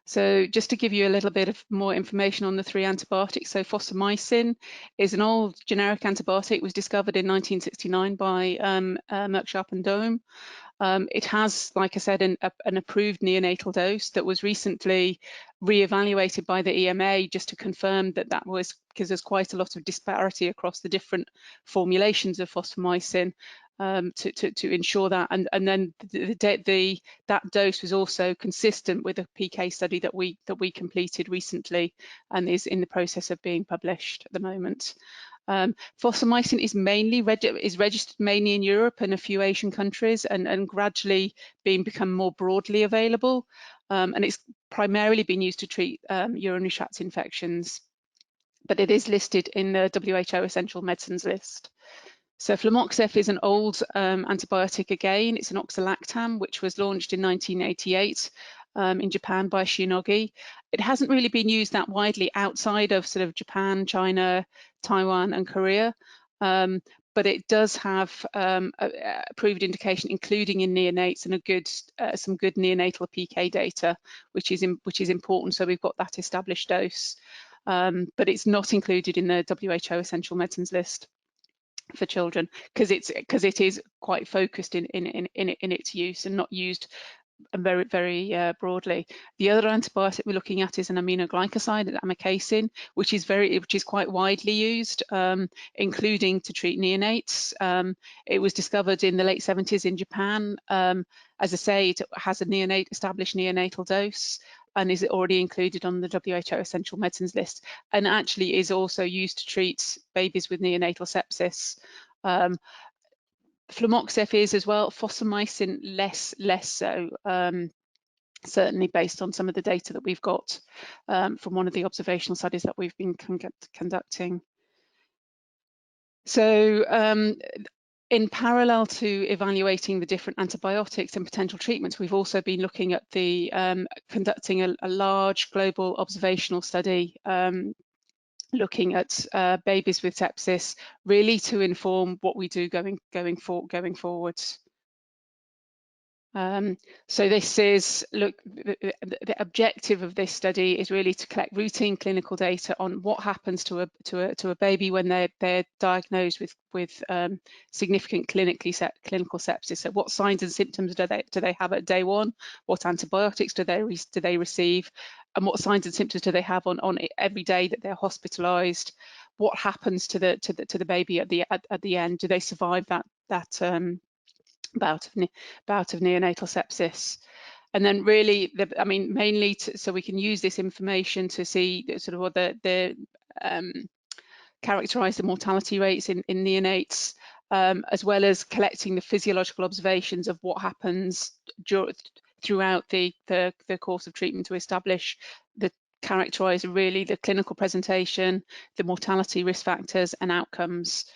So just to give you a little bit of more information on the three antibiotics, so fosfomycin is an old generic antibiotic. It was discovered in 1969 by Merck Sharp and Dohme. It has, like I said, an approved neonatal dose that was recently re-evaluated by the EMA just to confirm that was because there's quite a lot of disparity across the different formulations of fosfomycin to ensure that, and then that dose was also consistent with a PK study that we completed recently and is in the process of being published at the moment. Fosfomycin is registered mainly in Europe and a few Asian countries, and gradually become more broadly available, and it's primarily been used to treat urinary tract infections, but it is listed in the WHO essential medicines list. So flumoxef is an old antibiotic again. It's an oxalactam which was launched in 1988 in Japan by Shionogi. It hasn't really been used that widely outside of sort of Japan, China, Taiwan and Korea, but it does have approved indication, including in neonates, and some good neonatal PK data, which is important. So we've got that established dose, but it's not included in the WHO essential medicines list for children because it is quite focused in its use and not used very broadly. The other antibiotic we're looking at is an aminoglycoside, amikacin, which is quite widely used, including to treat neonates. It was discovered in the late 70s in Japan. As I say, it has a established neonatal dose and is already included on the WHO essential medicines list, and actually is also used to treat babies with neonatal sepsis. Flumoxef is as well, fosfomycin less so, certainly based on some of the data that we've got from one of the observational studies that we've been conducting. So in parallel to evaluating the different antibiotics and potential treatments, we've also been looking at conducting a large global observational study looking at babies with sepsis, really to inform what we do going forwards. So this is, look, the objective of this study is really to collect routine clinical data on what happens to a baby when they're diagnosed with significant clinical sepsis. So what signs and symptoms do they have at day one? What antibiotics do they receive? And what signs and symptoms do they have on every day that they're hospitalised? What happens to the baby at the end? Do they survive that bout of neonatal sepsis? And then really, mainly so we can use this information to see sort of what characterize the mortality rates in neonates, as well as collecting the physiological observations of what happens throughout the course of treatment to establish characterize really the clinical presentation, the mortality risk factors and outcomes.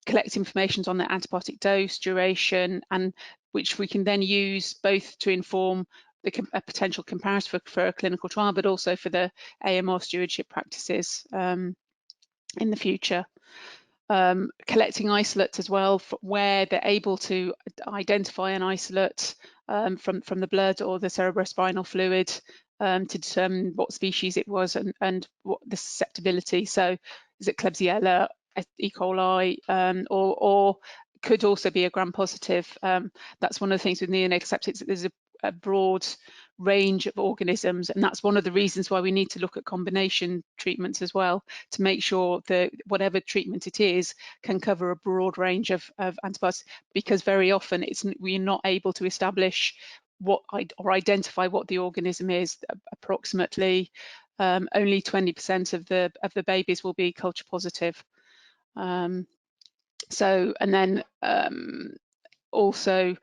Collect information on the antibiotic dose, duration, and which we can then use both to inform a potential comparison for a clinical trial, but also for the AMR stewardship practices in the future. Collecting isolates as well, where they're able to identify an isolate from the blood or the cerebrospinal fluid to determine what species it was and what the susceptibility. So is it Klebsiella, E. coli, or could also be a gram-positive. That's one of the things with neonatal sepsis. There's a broad range of organisms, and that's one of the reasons why we need to look at combination treatments as well, to make sure that whatever treatment it is can cover a broad range of antibiotics, because very often we're not able to establish or identify what the organism is. Approximately only 20% of the babies will be culture positive. So, and then also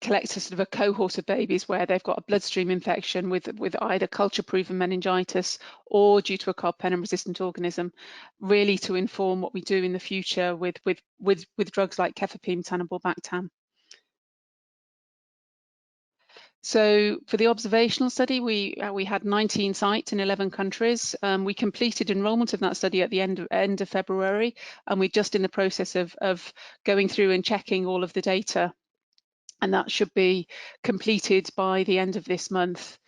collect a sort of a cohort of babies where they've got a bloodstream infection with either culture-proven meningitis or due to a carbapenem-resistant organism, really to inform what we do in the future with drugs like Cefepime-taniborbactam. So for the observational study, we had 19 sites in 11 countries. We completed enrolment of that study at the end of February, and we're just in the process of going through and checking all of the data, and that should be completed by the end of this month.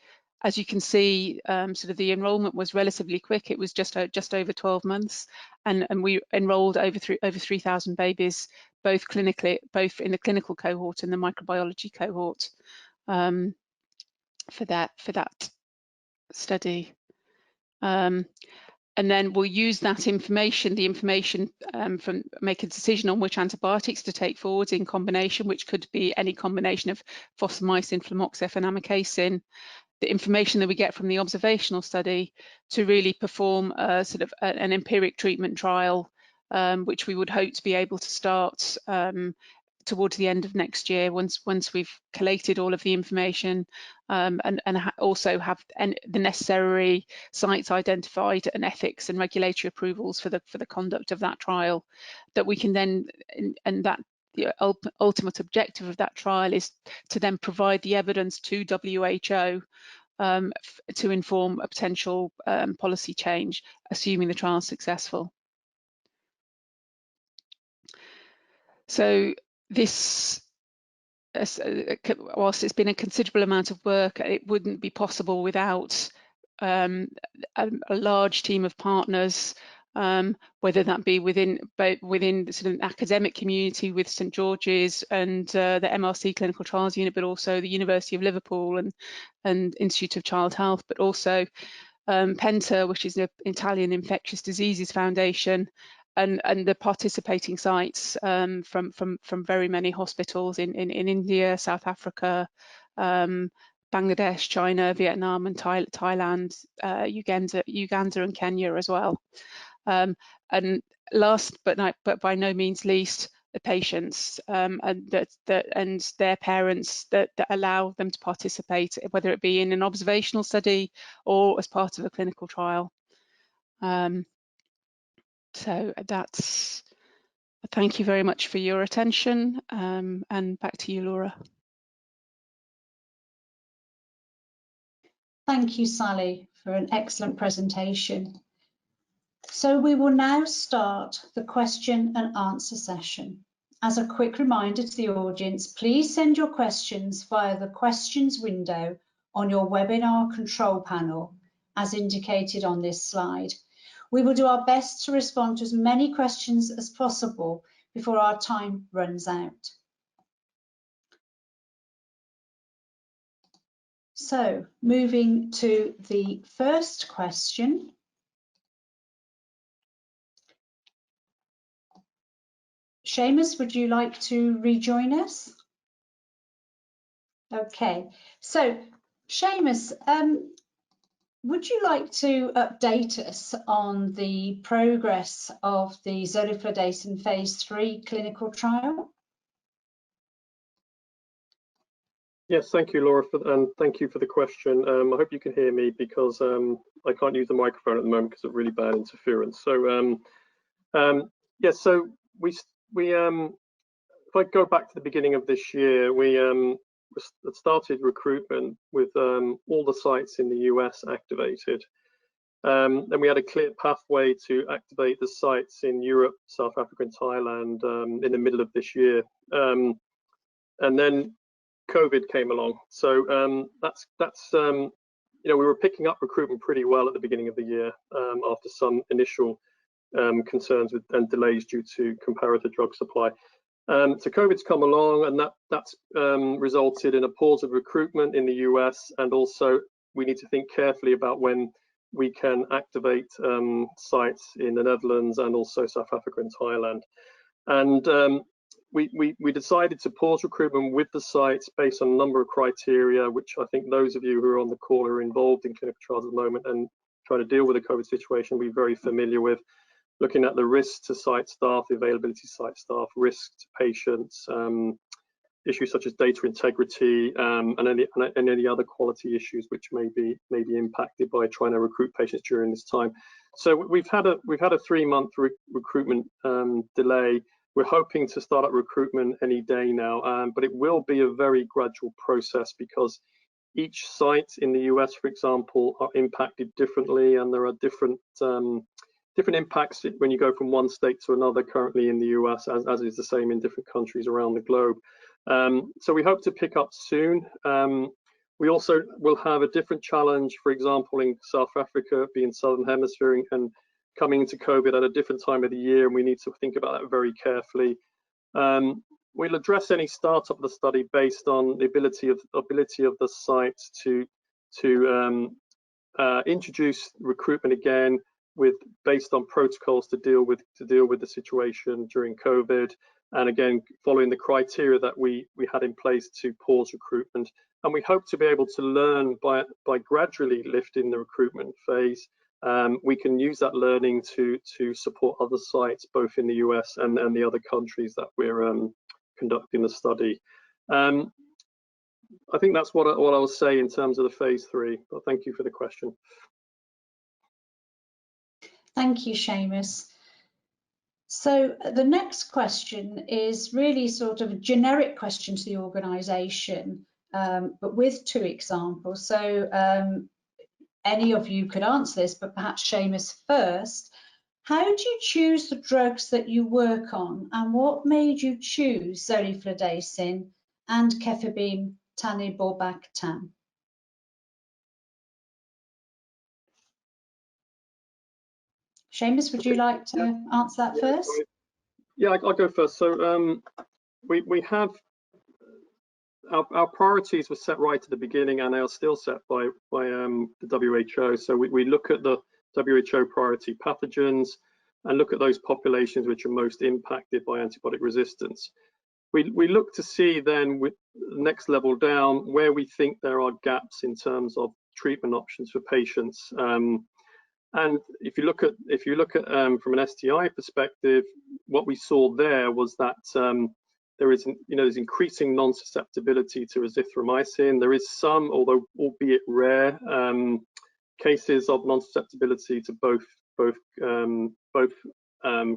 As you can see, sort of the enrolment was relatively quick. It was just over 12 months, and we enrolled over 3,000 babies, both in the clinical cohort and the microbiology cohort. For that study, and then we'll use that information, from make a decision on which antibiotics to take forward in combination, which could be any combination of fosfomycin, flumoxif, and amikacin. The information that we get from the observational study to really perform a sort of an empiric treatment trial, which we would hope to be able to start towards the end of next year, once we've collated all of the information, and also have the necessary sites identified and ethics and regulatory approvals for the conduct of that trial, that we can then, and that the ultimate objective of that trial is to then provide the evidence to WHO to inform a potential policy change, assuming the trial is successful. So this, whilst it's been a considerable amount of work, it wouldn't be possible without a large team of partners, whether that be within the sort of academic community with St George's and the MRC Clinical Trials Unit, but also the University of Liverpool and Institute of Child Health, but also Penta, which is an Italian Infectious Diseases Foundation, and the participating sites from very many hospitals in India, South Africa, Bangladesh, China, Vietnam, and Thailand, Uganda, and Kenya as well. And last but by no means least, the patients and their parents that allow them to participate, whether it be in an observational study or as part of a clinical trial. So that's, thank you very much for your attention, and back to you, Laura. Thank you, Sally, for an excellent presentation. So we will now start the question and answer session. As a quick reminder to the audience, please send your questions via the questions window on your webinar control panel, as indicated on this slide. We will do our best to respond to as many questions as possible before our time runs out. So, moving to the first question. Seamus, would you like to rejoin us? Okay, so Seamus, would you like to update us on the progress of the zoliflodacin phase 3 clinical trial? Yes, thank you, Laura, and thank you for the question. I hope you can hear me because I can't use the microphone at the moment because of really bad interference. So, yes, so we if I go back to the beginning of this year, we started recruitment with all the sites in the US activated. Then we had a clear pathway to activate the sites in Europe, South Africa, and Thailand in the middle of this year. And then COVID came along. So you know, we were picking up recruitment pretty well at the beginning of the year after some initial concerns and delays due to comparator drug supply. So COVID's come along, and that's resulted in a pause of recruitment in the US, and also we need to think carefully about when we can activate sites in the Netherlands and also South Africa and Thailand. And we decided to pause recruitment with the sites based on a number of criteria, which I think those of you who are on the call who are involved in clinical trials at the moment and trying to deal with the COVID situation will be very familiar with. Looking at the risks to site staff, the availability of site staff, risks to patients, issues such as data integrity, and any other quality issues which may be impacted by trying to recruit patients during this time. So we've had a 3-month recruitment delay. We're hoping to start up recruitment any day now, but it will be a very gradual process because each site in the US, for example, are impacted differently, and there are different impacts when you go from one state to another currently in the US, as is the same in different countries around the globe. So we hope to pick up soon. We also will have a different challenge, for example, in South Africa, being Southern Hemisphere and coming into COVID at a different time of the year, and we need to think about that very carefully. We'll address any startup of the study based on the ability of the sites to introduce recruitment again, based on protocols to deal with the situation during COVID, and again following the criteria that we had in place to pause recruitment. And we hope to be able to learn by gradually lifting the recruitment phase. We can use that learning to support other sites both in the US and the other countries that we're conducting the study. I think that's what I will say in terms of the phase 3, but thank you for the question. Thank you, Seamus. So the next question is really sort of a generic question to the organisation, but with 2 examples. So any of you could answer this, but perhaps Seamus first. How do you choose the drugs that you work on, and what made you choose zoliflodacin and Cefepime-taniborbactam? Seamus, would you like to answer that first? Yeah, I'll go first. So we have our priorities were set right at the beginning, and they are still set by the WHO. So we look at the WHO priority pathogens and look at those populations which are most impacted by antibiotic resistance. We look to see then with the next level down where we think there are gaps in terms of treatment options for patients. And if you look at from an STI perspective, what we saw there was that there's increasing non-susceptibility to azithromycin. There is some, although albeit rare, cases of non-susceptibility to both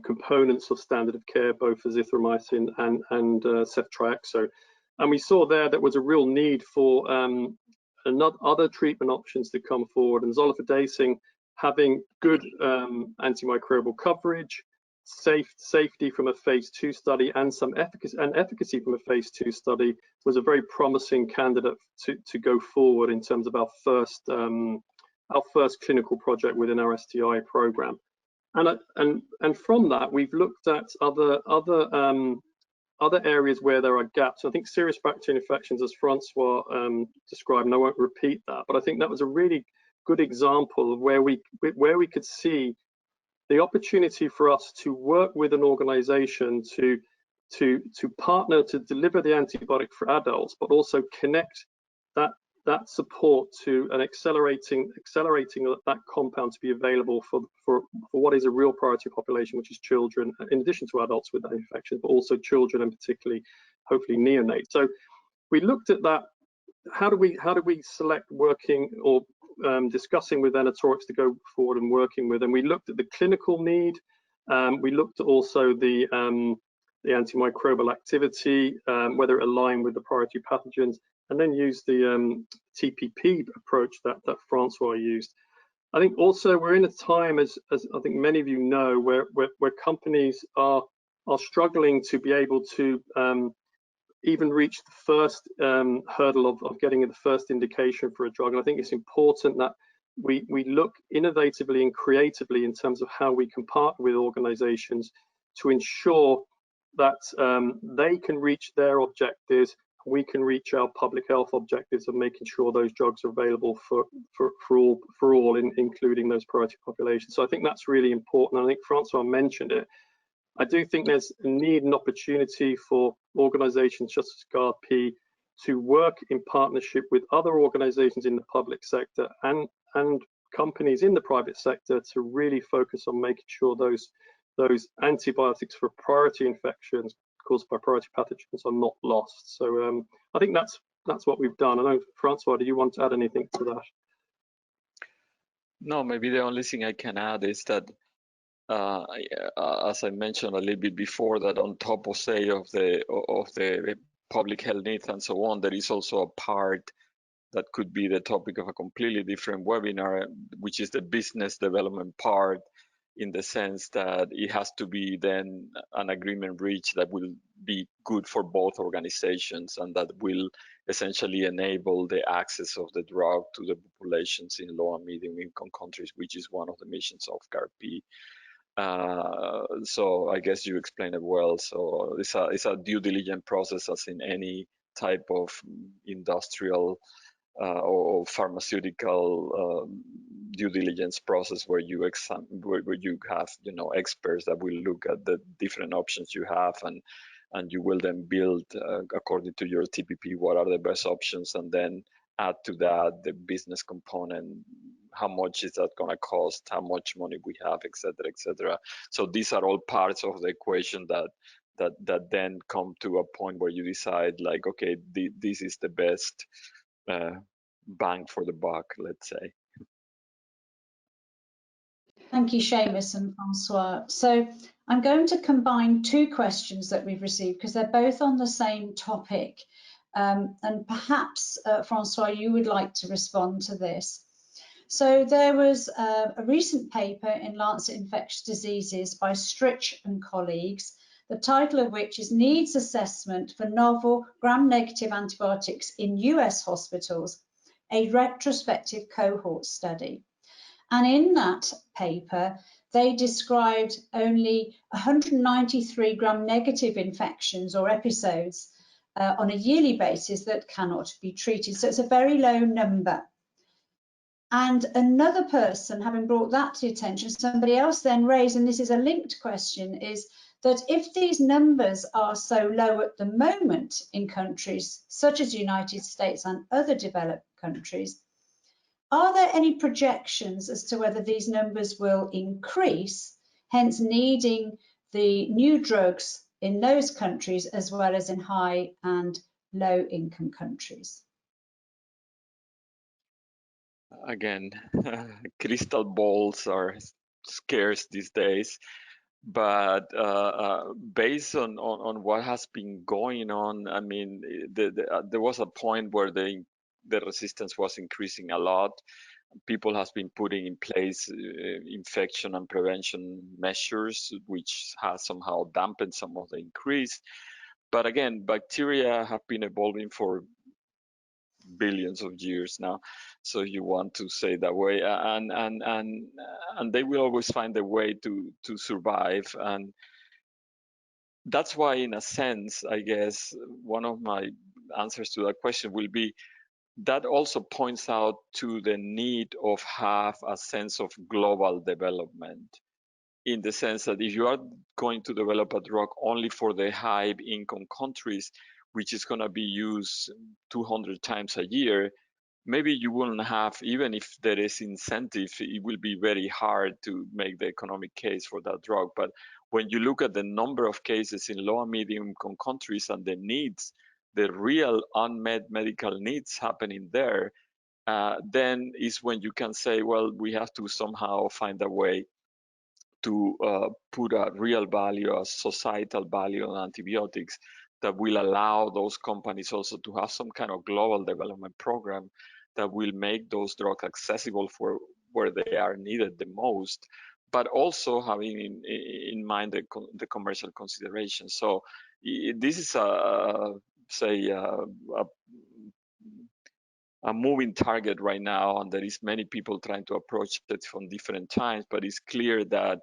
components of standard of care, both azithromycin and ceftriaxone. And we saw there was a real need for other treatment options to come forward, and zoliflodacin having good antimicrobial coverage, safety from a phase 2 study, and some efficacy from a phase 2 study, was a very promising candidate to go forward in terms of our first clinical project within our STI program. And from that, we've looked at other areas where there are gaps. I think serious bacterial infections, as François described, and I won't repeat that, but I think that was a really good example of where we could see the opportunity for us to work with an organization to partner to deliver the antibiotic for adults, but also connect that support to an accelerating that compound to be available for what is a real priority population, which is children, in addition to adults with that infection, but also children, and particularly hopefully neonates. So we looked at that. How do we select working or discussing with Venatorix to go forward and working with? And we looked at the clinical need. We looked at also the antimicrobial activity, whether it aligned with the priority pathogens, and then used the TPP approach that François used. I think also we're in a time, as I think many of you know, where companies are struggling to be able to even reach the first hurdle of getting the first indication for a drug. And I think it's important that we look innovatively and creatively in terms of how we can partner with organizations to ensure that they can reach their objectives, we can reach our public health objectives of making sure those drugs are available for all, including those priority populations. So I think that's really important. I think François mentioned it. I do think there's a need and opportunity for organizations such as GARDP to work in partnership with other organizations in the public sector and companies in the private sector to really focus on making sure those antibiotics for priority infections caused by priority pathogens are not lost. So I think that's what we've done. I know, François, do you want to add anything to that? No, maybe the only thing I can add is that, as I mentioned a little bit before, that on top of, say, of the public health needs and so on, there is also a part that could be the topic of a completely different webinar, which is the business development part, in the sense that it has to be then an agreement reached that will be good for both organizations and that will essentially enable the access of the drug to the populations in low and medium income countries, which is one of the missions of GARDP. So I guess you explained it well. So it's a due diligence process, as in any type of industrial or pharmaceutical due diligence process, where you have experts that will look at the different options you have, and you will then build according to your TPP what are the best options, and then add to that the business component. How much is that going to cost? How much money we have, etc., etc. So these are all parts of the equation that then come to a point where you decide, like, okay, this is the best bang for the buck, let's say. Thank you, Seamus and François. So I'm going to combine two questions that we've received because they're both on the same topic. And perhaps, François, you would like to respond to this. So there was a recent paper in Lancet Infectious Diseases by Stritch and colleagues, the title of which is Needs Assessment for Novel Gram-Negative Antibiotics in US Hospitals, a retrospective cohort study. And in that paper, they described only 193 gram-negative infections or episodes on a yearly basis that cannot be treated. So it's a very low number. And another person, having brought that to attention, somebody else then raised, and this is a linked question, is that if these numbers are so low at the moment in countries such as the United States and other developed countries, are there any projections as to whether these numbers will increase, hence needing the new drugs in those countries as well as in high and low income countries? Again, crystal balls are scarce these days, but based on what has been going on, I mean, there was a point where the the resistance was increasing a lot. People has been putting in place infection and prevention measures, which has somehow dampened some of the increase. But again, bacteria have been evolving for billions of years now, so you want to say that way, and they will always find a way to survive. And that's why, in a sense, I guess one of my answers to that question will be that also points out to the need of have a sense of global development, in the sense that if you are going to develop a drug only for the high income countries, which is going to be used 200 times a year, maybe you wouldn't have, even if there is incentive, it will be very hard to make the economic case for that drug. But when you look at the number of cases in low and medium income countries and the needs, the real unmet medical needs happening there, then is when you can say, well, we have to somehow find a way to put a real value, a societal value on antibiotics that will allow those companies also to have some kind of global development program that will make those drugs accessible for where they are needed the most, but also having in mind the commercial consideration. So this is a moving target right now, and there is many people trying to approach it from different times, but it's clear that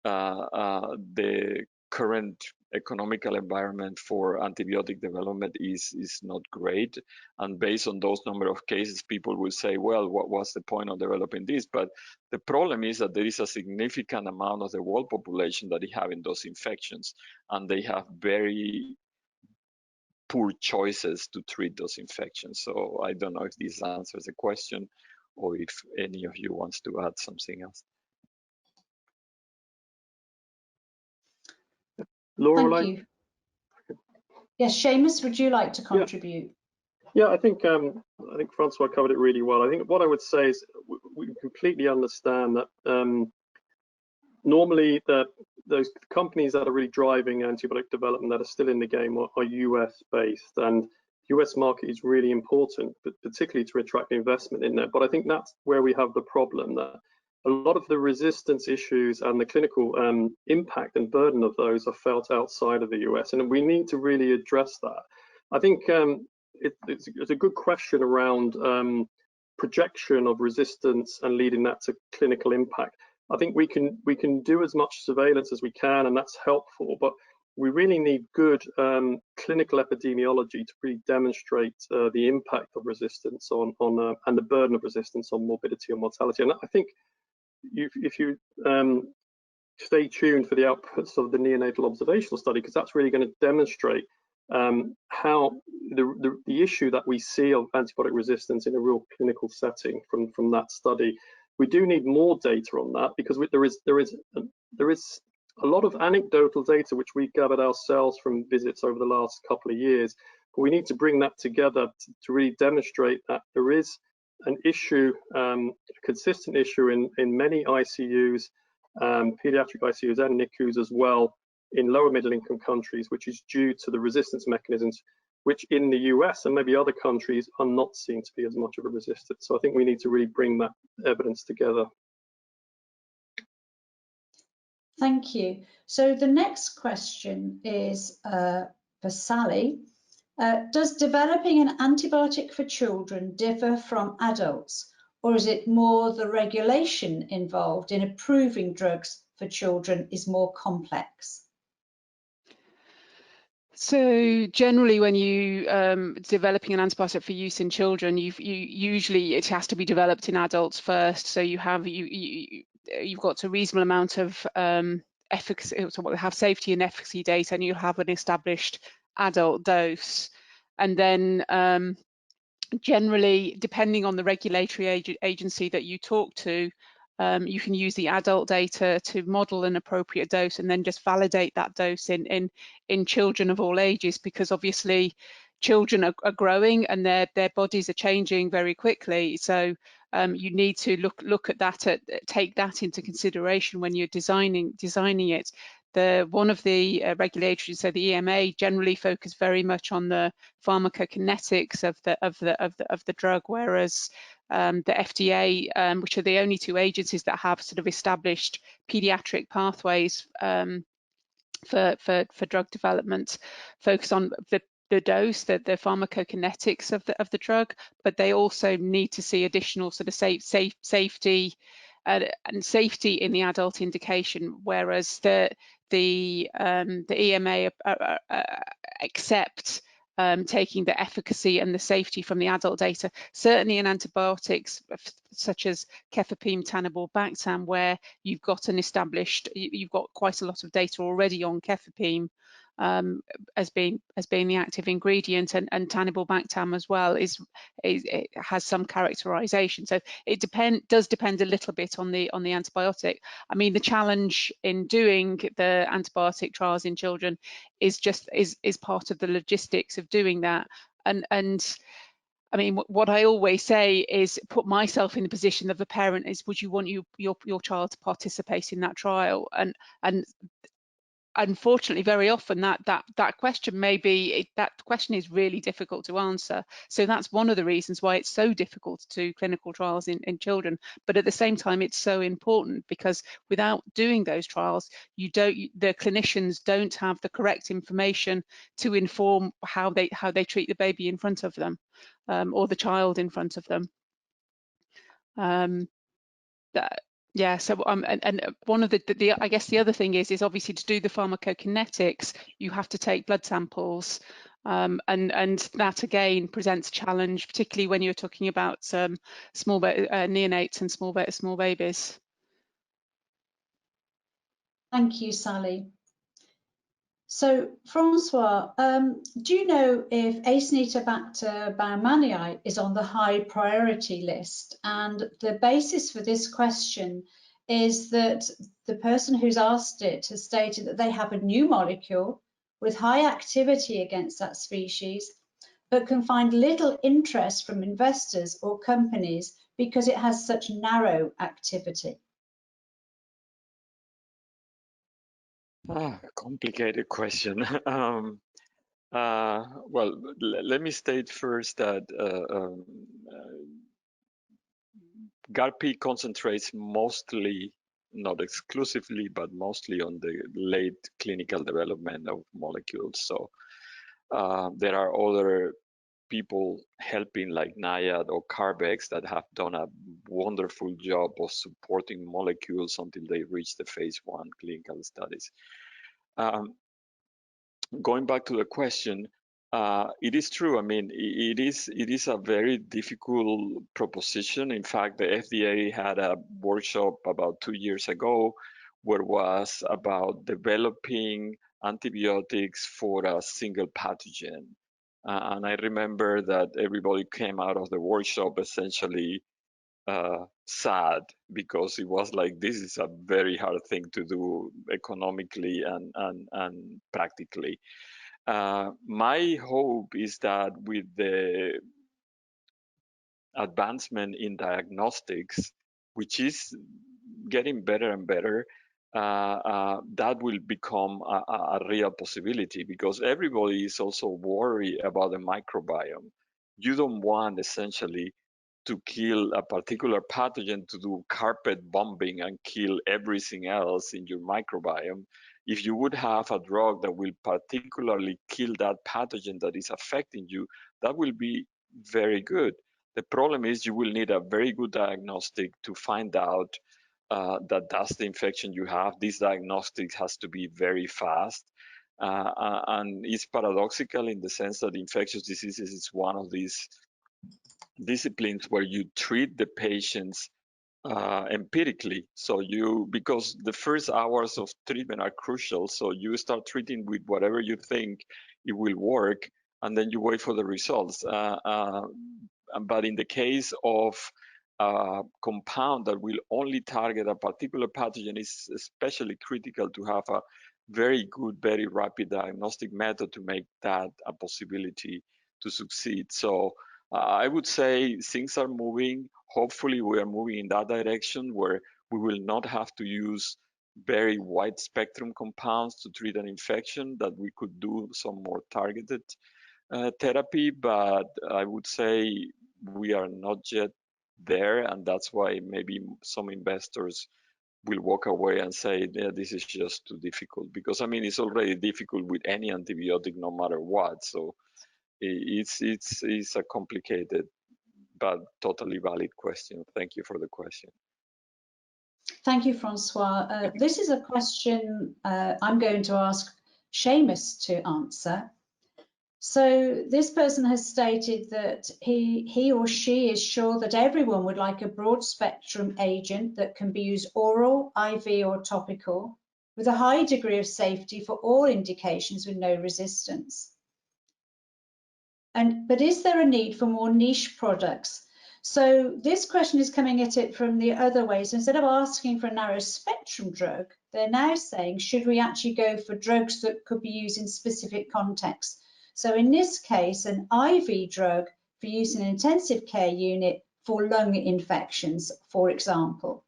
the current economical environment for antibiotic development is not great. And based on those number of cases, people will say, well, what was the point of developing this? But the problem is that there is a significant amount of the world population that is having those infections, and they have very poor choices to treat those infections. So I don't know if this answers the question, or if any of you wants to add something else. Laura, thank you. Yes, Seamus, would you like to contribute? Yeah, I think Francois covered it really well. I think what I would say is we completely understand that normally those companies that are really driving antibiotic development that are still in the game are US based, and US market is really important, but particularly to attract investment in there. But I think that's where we have the problem, that a lot of the resistance issues and the clinical impact and burden of those are felt outside of the US, and we need to really address that. I think it's a good question around projection of resistance and leading that to clinical impact. I think we can do as much surveillance as we can, and that's helpful, but we really need good clinical epidemiology to really demonstrate the impact of resistance on and the burden of resistance on morbidity and mortality. And I think if you stay tuned for the outputs of the neonatal observational study, because that's really going to demonstrate how the issue that we see of antibiotic resistance in a real clinical setting from that study. We do need more data on that, because there is a lot of anecdotal data which we've gathered ourselves from visits over the last couple of years, but we need to bring that together to really demonstrate that there is an issue, a consistent issue in many ICUs, pediatric ICUs and NICUs as well, in lower middle income countries, which is due to the resistance mechanisms, which in the US and maybe other countries are not seen to be as much of a resistance. So I think we need to really bring that evidence together. Thank you. So the next question is for Sally. Does developing an antibiotic for children differ from adults, or is it more the regulation involved in approving drugs for children is more complex? So generally, when you developing an antibiotic for use in children, usually it has to be developed in adults first. So you've got a reasonable amount of efficacy, so we'll have safety and efficacy data, and you'll have an established adult dose. And then generally, depending on the regulatory agency that you talk to, you can use the adult data to model an appropriate dose and then just validate that dose in children of all ages, because obviously children are growing and their bodies are changing very quickly. So you need to look at that, take that into consideration when you're designing it. one of the regulatories, so the EMA, generally focus very much on the pharmacokinetics of the drug, whereas the FDA, which are the only two agencies that have sort of established pediatric pathways for drug development, focus on the dose, the pharmacokinetics of the drug, but they also need to see additional sort of safety and safety in the adult indication, whereas the EMA accept taking the efficacy and the safety from the adult data, certainly in antibiotics such as Cefepime-taniborbactam, where you've got quite a lot of data already on Cefepime as being the active ingredient, and taniborbactam as well it has some characterization. So it does depend a little bit on the antibiotic. I mean, the challenge in doing the antibiotic trials in children is part of the logistics of doing that. And I mean, what I always say is put myself in the position of a parent is, would you want your child to participate in that trial? And unfortunately, very often that question is really difficult to answer. So that's one of the reasons why it's so difficult to do clinical trials in children. But at the same time, it's so important, because without doing those trials, the clinicians don't have the correct information to inform how they treat the baby in front of them, or the child in front of them. Yeah, so and one of the I guess the other thing is obviously to do the pharmacokinetics, you have to take blood samples, and that again presents a challenge, particularly when you're talking about small neonates and small babies. Thank you, Sally. So, François, do you know if Acinetobacter baumannii is on the high priority list? And the basis for this question is that the person who's asked it has stated that they have a new molecule with high activity against that species, but can find little interest from investors or companies because it has such narrow activity. Complicated question. Well, let me state first that GARDP concentrates mostly, not exclusively, but mostly on the late clinical development of molecules. So there are other people helping, like NIAID or Carbex, that have done a wonderful job of supporting molecules until they reach the phase 1 clinical studies. Going back to the question, it is true. I mean, it is a very difficult proposition. In fact, the FDA had a workshop about 2 years ago where it was about developing antibiotics for a single pathogen. And I remember that everybody came out of the workshop essentially sad, because it was like, this is a very hard thing to do economically and practically. My hope is that with the advancement in diagnostics, which is getting better and better, that will become a real possibility, because everybody is also worried about the microbiome. You don't want essentially to kill a particular pathogen to do carpet bombing and kill everything else in your microbiome. If you would have a drug that will particularly kill that pathogen that is affecting you, that will be very good. The problem is you will need a very good diagnostic to find out that that's the infection you have. This diagnostic has to be very fast. And it's paradoxical in the sense that infectious diseases is one of these disciplines where you treat the patients empirically. So because the first hours of treatment are crucial, so you start treating with whatever you think it will work, and then you wait for the results. But in the case of a compound that will only target a particular pathogen, it's especially critical to have a very good, very rapid diagnostic method to make that a possibility to succeed. So I would say things are moving. Hopefully we are moving in that direction where we will not have to use very wide spectrum compounds to treat an infection, that we could do some more targeted therapy, but I would say we are not yet there, and that's why maybe some investors will walk away and say, yeah, this is just too difficult, because I mean, it's already difficult with any antibiotic no matter what. So it's a complicated but totally valid question. Thank you for the question. Thank you, Francois. This is a question I'm going to ask Seamus to answer. So this person has stated that he or she is sure that everyone would like a broad spectrum agent that can be used oral, IV or topical, with a high degree of safety for all indications with no resistance. But is there a need for more niche products? So this question is coming at it from the other way. So instead of asking for a narrow spectrum drug, they're now saying, should we actually go for drugs that could be used in specific contexts? So in this case, an IV drug for use in an intensive care unit for lung infections, for example.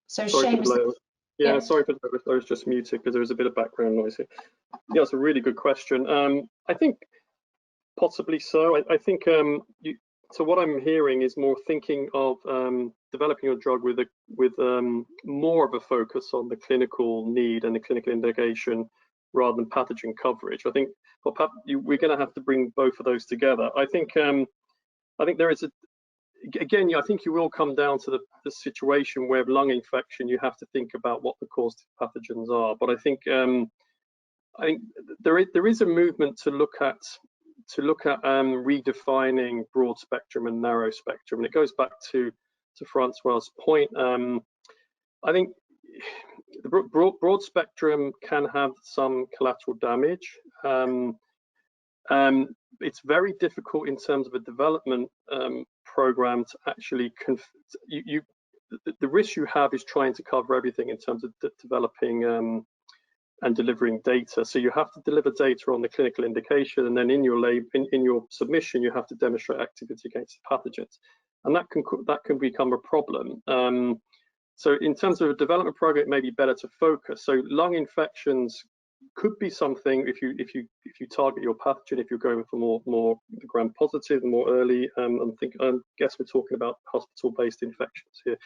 So Seamus, yeah, sorry for that. I was just muted because there was a bit of background noise here. Yeah, it's a really good question. I think possibly so. I think so what I'm hearing is more thinking of developing a drug with more of a focus on the clinical need and the clinical indication rather than pathogen coverage. I think we're going to have to bring both of those together. I think there is again, I think you will come down to the situation where lung infection, you have to think about what the causative pathogens are. But I think there is a movement to look at redefining broad spectrum and narrow spectrum, and it goes back to Francois's point. I think the broad spectrum can have some collateral damage. It's very difficult in terms of a development program to actually the risk you have is trying to cover everything in terms of developing and delivering data. So you have to deliver data on the clinical indication, and then in your submission you have to demonstrate activity against pathogens, and that can become a problem. So in terms of a development program, it may be better to focus. So lung infections could be something if you target your pathogen, if you're going for more gram-positive and more early. I guess we're talking about hospital-based infections here.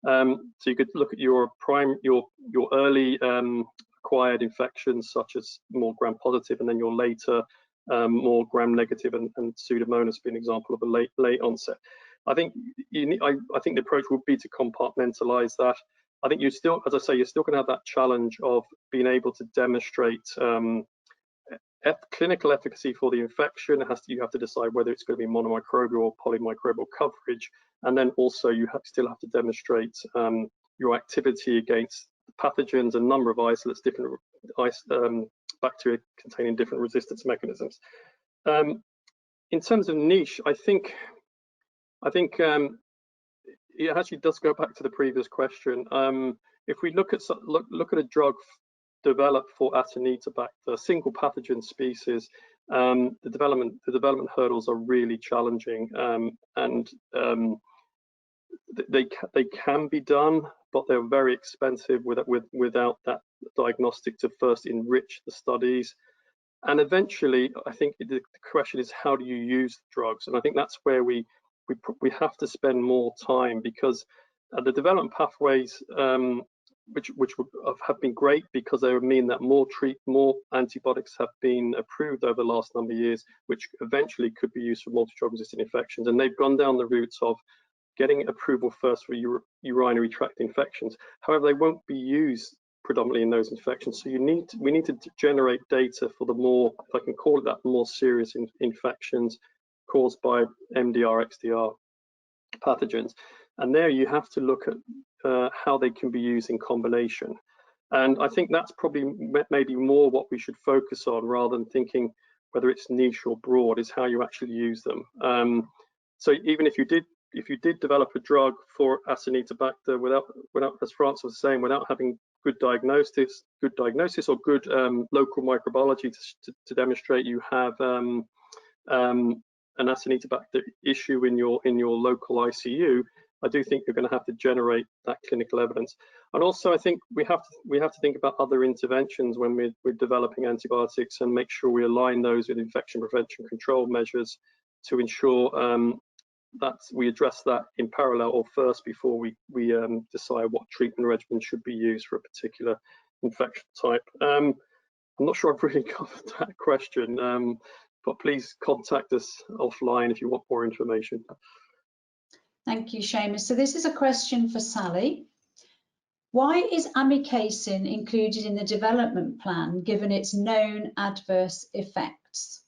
So you could look at your early acquired infections, such as more gram-positive, and then your later more gram-negative, and Pseudomonas being an example of a late onset. I think I think the approach would be to compartmentalize that. I think you're still, as I say, you're still going to have that challenge of being able to demonstrate clinical efficacy for the infection. You have to decide whether it's going to be monomicrobial or polymicrobial coverage, and then also you still have to demonstrate your activity against pathogens, a number of isolates, different bacteria containing different resistance mechanisms. In terms of niche, I think it actually does go back to the previous question. If we look at a drug developed for Acinetobacter, single pathogen species, the development hurdles are really challenging, and they can be done, but they're very expensive without that diagnostic to first enrich the studies. And eventually, I think the question is, how do you use the drugs? And I think that's where we have to spend more time, because the development pathways, which have been great because they mean that more antibiotics have been approved over the last number of years, which eventually could be used for multi-drug resistant infections. And they've gone down the routes of getting approval first for urinary tract infections. However, they won't be used predominantly in those infections. So we need to generate data for the more, if I can call it that, more serious infections caused by MDR, XDR pathogens. And there you have to look at how they can be used in combination. And I think that's probably maybe more what we should focus on, rather than thinking whether it's niche or broad, is how you actually use them. So even if you did develop a drug for Acinetobacter without, as François was saying, without having good diagnosis or good local microbiology to demonstrate you have an Acinetobacter issue in your local ICU, I do think you're going to have to generate that clinical evidence. And also, I think we have to think about other interventions when we're developing antibiotics, and make sure we align those with infection prevention control measures to ensure that we address that in parallel or first before we decide what treatment regimen should be used for a particular infection type. I'm not sure I've really covered that question, but please contact us offline if you want more information. Thank you, Seamus. So this is a question for Sally. Why is amikacin included in the development plan given its known adverse effects?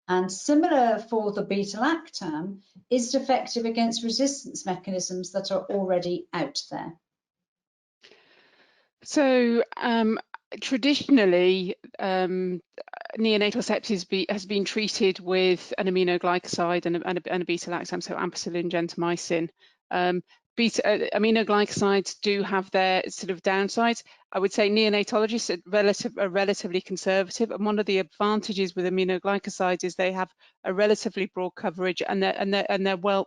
And similar for the beta-lactam, is it effective against resistance mechanisms that are already out there? So traditionally, neonatal sepsis has been treated with an aminoglycoside and a beta-lactam, so ampicillin, gentamicin. Aminoglycosides do have their sort of downsides. I would say neonatologists are relatively conservative, and one of the advantages with aminoglycosides is they have a relatively broad coverage, and they're well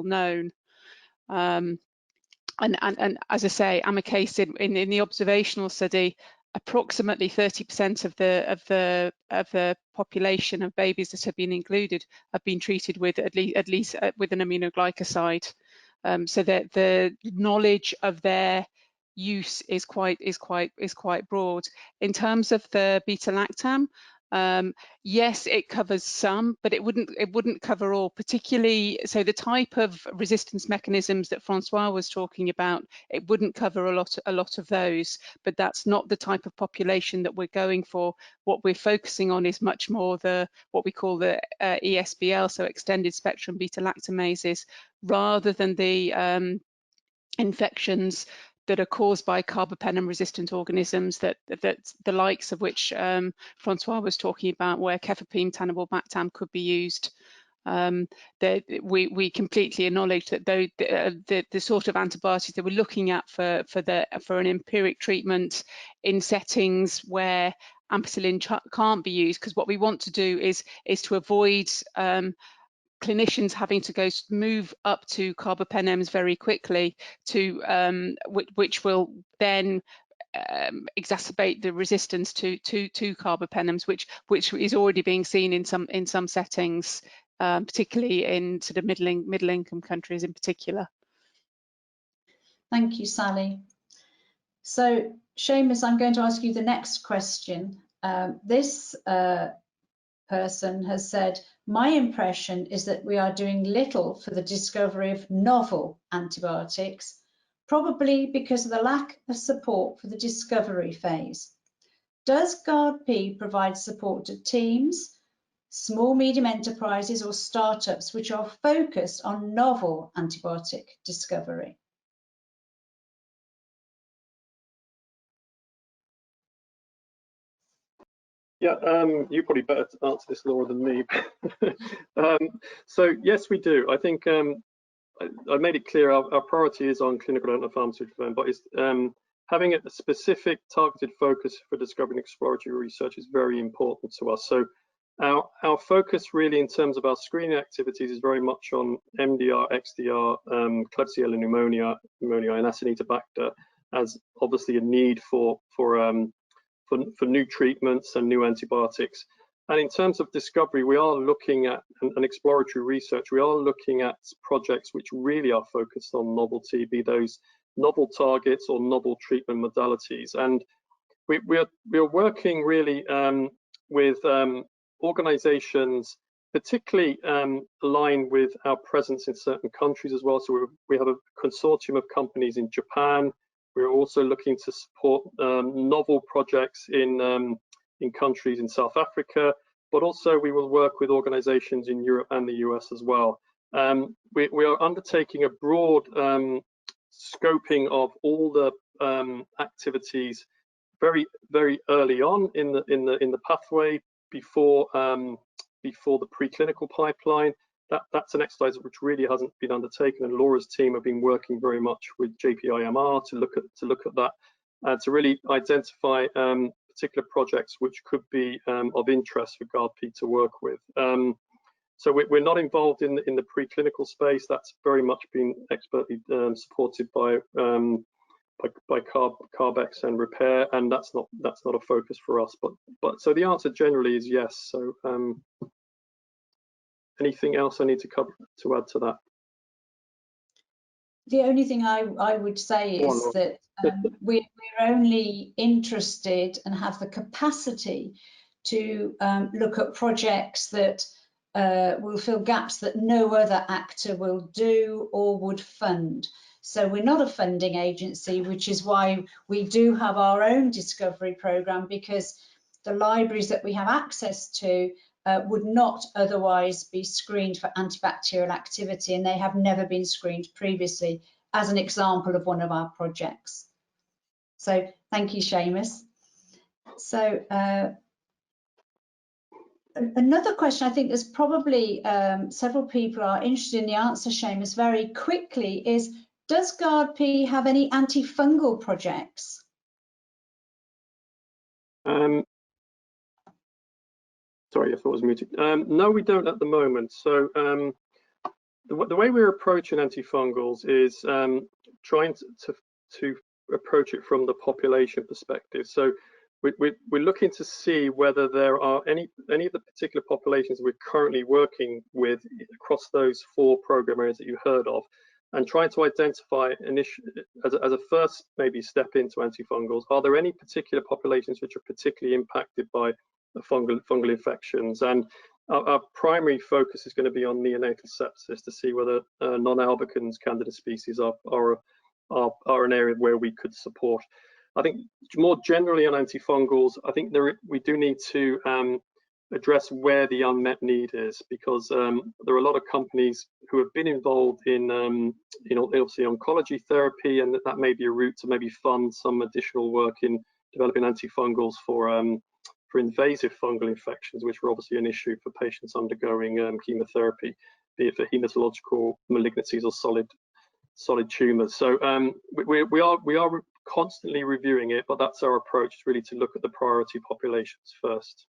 known. And as I say, amikacin in the observational study, approximately 30% of the population of babies that have been included have been treated with at least with an aminoglycoside. So that the knowledge of their use is quite broad. In terms of the beta-lactam, yes, it covers some, but it wouldn't cover all. Particularly, so the type of resistance mechanisms that François was talking about, it wouldn't cover a lot of those. But that's not the type of population that we're going for. What we're focusing on is much more what we call the ESBL, so extended spectrum beta-lactamases, rather than the infections that are caused by carbapenem-resistant organisms, that the likes of which François was talking about, where Cefepime-taniborbactam could be used. We completely acknowledge that the sort of antibiotics that we're looking at for an empiric treatment in settings where ampicillin can't be used, because what we want to do is to avoid clinicians having to move up to carbapenems very quickly, which will then exacerbate the resistance to carbapenems, which is already being seen in some settings, particularly in sort of middle income countries in particular. Thank you, Sally. So, Seamus, I'm going to ask you the next question. This person has said, my impression is that we are doing little for the discovery of novel antibiotics, probably because of the lack of support for the discovery phase. Does GARDP provide support to teams, small, medium enterprises or startups which are focused on novel antibiotic discovery? Yeah, you probably better answer this, Laura, than me. So yes, we do. I think I made it clear our priority is on clinical development pharmaceutical, but it's having a specific targeted focus for discovery and exploratory research is very important to us. So our focus really in terms of our screening activities is very much on MDR, XDR, Klebsiella pneumoniae and Acinetobacter, as obviously a need for new treatments and new antibiotics. And in terms of discovery, we are looking at an exploratory research. We are looking at projects which really are focused on novelty, be those novel targets or novel treatment modalities. And we are working really with organizations, particularly aligned with our presence in certain countries as well. So we have a consortium of companies in Japan. We're also looking to support novel projects in countries in South Africa, but also we will work with organizations in Europe and the US as well. We are undertaking a broad scoping of all the activities very early on in the pathway before the preclinical pipeline. That's an exercise which really hasn't been undertaken, and Laura's team have been working very much with JPIMR to look at that, to really identify particular projects which could be of interest for GARDP to work with. So we're not involved in the preclinical space. That's very much been expertly supported by Carbex and Repair, and that's not a focus for us. But so the answer generally is yes. So anything else I need to add to that? The only thing I would say is that we're only interested and have the capacity to look at projects that will fill gaps that no other actor will do or would fund. So we're not a funding agency, which is why we do have our own discovery program, because the libraries that we have access to would not otherwise be screened for antibacterial activity, and they have never been screened previously, as an example of one of our projects. So thank you, Seamus. So another question, I think there's probably several people are interested in the answer, Seamus, very quickly, is does GARDP have any antifungal projects? Sorry, I thought I was muted. No, we don't at the moment. So the way we're approaching antifungals is trying to approach it from the population perspective. So we're looking to see whether there are any of the particular populations we're currently working with across those 4 program areas that you heard of, and trying to identify as a first maybe step into antifungals, are there any particular populations which are particularly impacted by fungal infections? And our primary focus is going to be on neonatal sepsis, to see whether non-albicans Candida species are an area where we could support. I think more generally on antifungals, I think we do need to address where the unmet need is, because there are a lot of companies who have been involved in obviously oncology therapy, and that may be a route to maybe fund some additional work in developing antifungals for invasive fungal infections, which are obviously an issue for patients undergoing chemotherapy, be it for hematological malignancies or solid tumors. So we are constantly reviewing it, but that's our approach, really, to look at the priority populations first.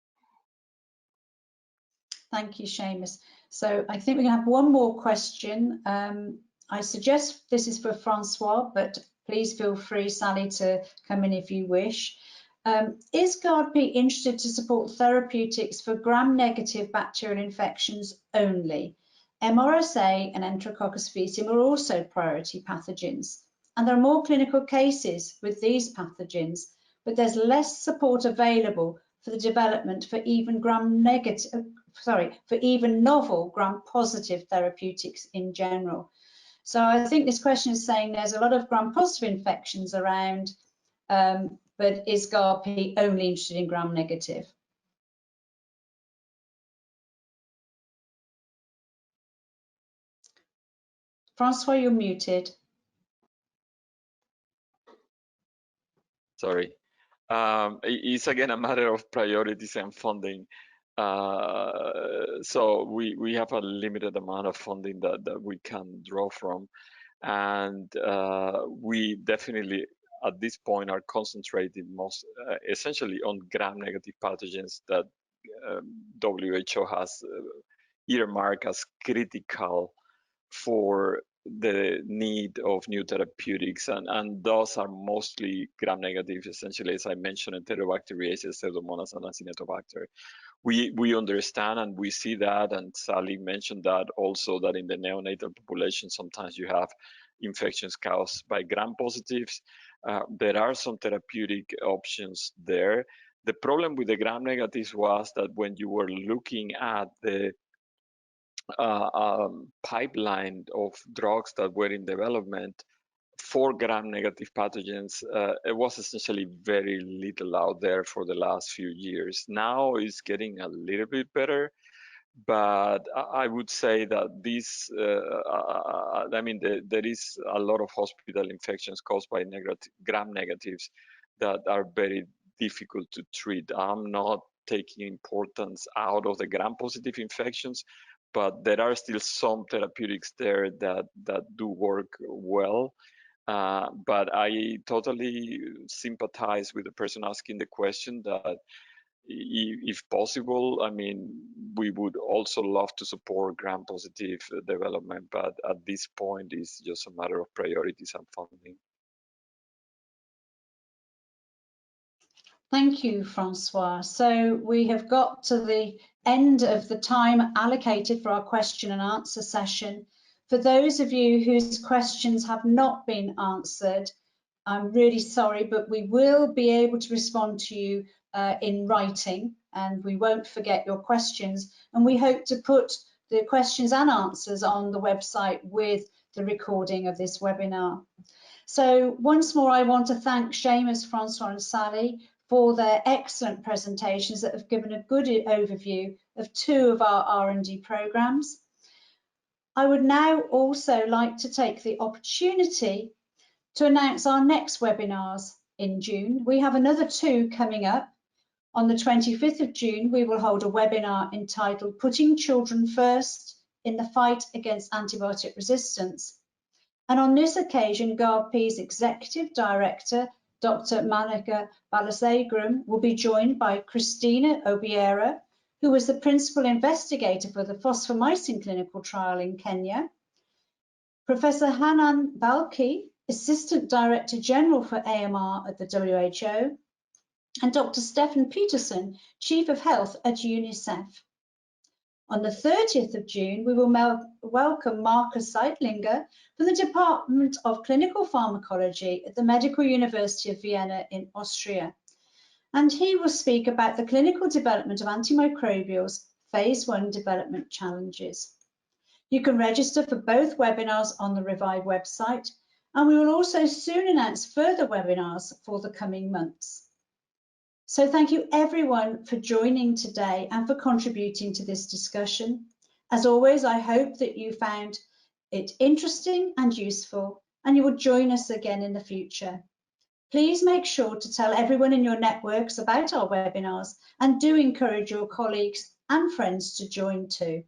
Thank you, Seamus. So I think we can have one more question. I suggest this is for François, but please feel free, Sally, to come in if you wish. Is GARDP interested to support therapeutics for gram-negative bacterial infections only? MRSA and Enterococcus faecium are also priority pathogens, and there are more clinical cases with these pathogens, but there's less support available for the development for even novel gram-positive therapeutics in general. So I think this question is saying there's a lot of gram-positive infections around, but is GARDP only interested in gram-negative? François, you're muted. Sorry. It's again a matter of priorities and funding. So we have a limited amount of funding that we can draw from, and we definitely at this point are concentrated most essentially on gram-negative pathogens that WHO has earmarked as critical for the need of new therapeutics, and those are mostly gram-negative, essentially, as I mentioned, Enterobacteriaceae, Pseudomonas, and Acinetobacter. We understand and we see that, and Sally mentioned that also, that in the neonatal population sometimes you have infections caused by gram-positives. There are some therapeutic options there. The problem with the gram-negatives was that when you were looking at the pipeline of drugs that were in development for gram-negative pathogens, it was essentially very little out there for the last few years. Now it's getting a little bit better, but I would say that this, I mean, there is a lot of hospital infections caused by gram-negatives that are very difficult to treat. I'm not taking importance out of the gram-positive infections, but there are still some therapeutics there that do work well. But I totally sympathize with the person asking the question that if possible, I mean, we would also love to support gram-positive development, but at this point, it's just a matter of priorities and funding. Thank you, François. So we have got to the end of the time allocated for our question and answer session. For those of you whose questions have not been answered, I'm really sorry, but we will be able to respond to you in writing, and we won't forget your questions. And we hope to put the questions and answers on the website with the recording of this webinar. So once more, I want to thank Seamus, François and Sally for their excellent presentations that have given a good overview of 2 of our R&D programs. I would now also like to take the opportunity to announce our next webinars in June. We have another 2 coming up. On the 25th of June, we will hold a webinar entitled Putting Children First in the Fight Against Antibiotic Resistance. And on this occasion, GARDP's Executive Director, Dr. Manika Balasagram, will be joined by Christina Obiera, who was the principal investigator for the fosfomycin clinical trial in Kenya, Professor Hanan Balki, Assistant Director General for AMR at the WHO, and Dr. Stefan Peterson, Chief of Health at UNICEF. On the 30th of June, we will welcome Markus Seitlinger from the Department of Clinical Pharmacology at the Medical University of Vienna in Austria. And he will speak about the clinical development of antimicrobials, phase 1 development challenges. You can register for both webinars on the Revive website, and we will also soon announce further webinars for the coming months. So thank you everyone for joining today and for contributing to this discussion. As always, I hope that you found it interesting and useful, and you will join us again in the future. Please make sure to tell everyone in your networks about our webinars, and do encourage your colleagues and friends to join too.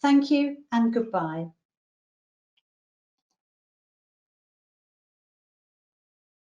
Thank you and goodbye.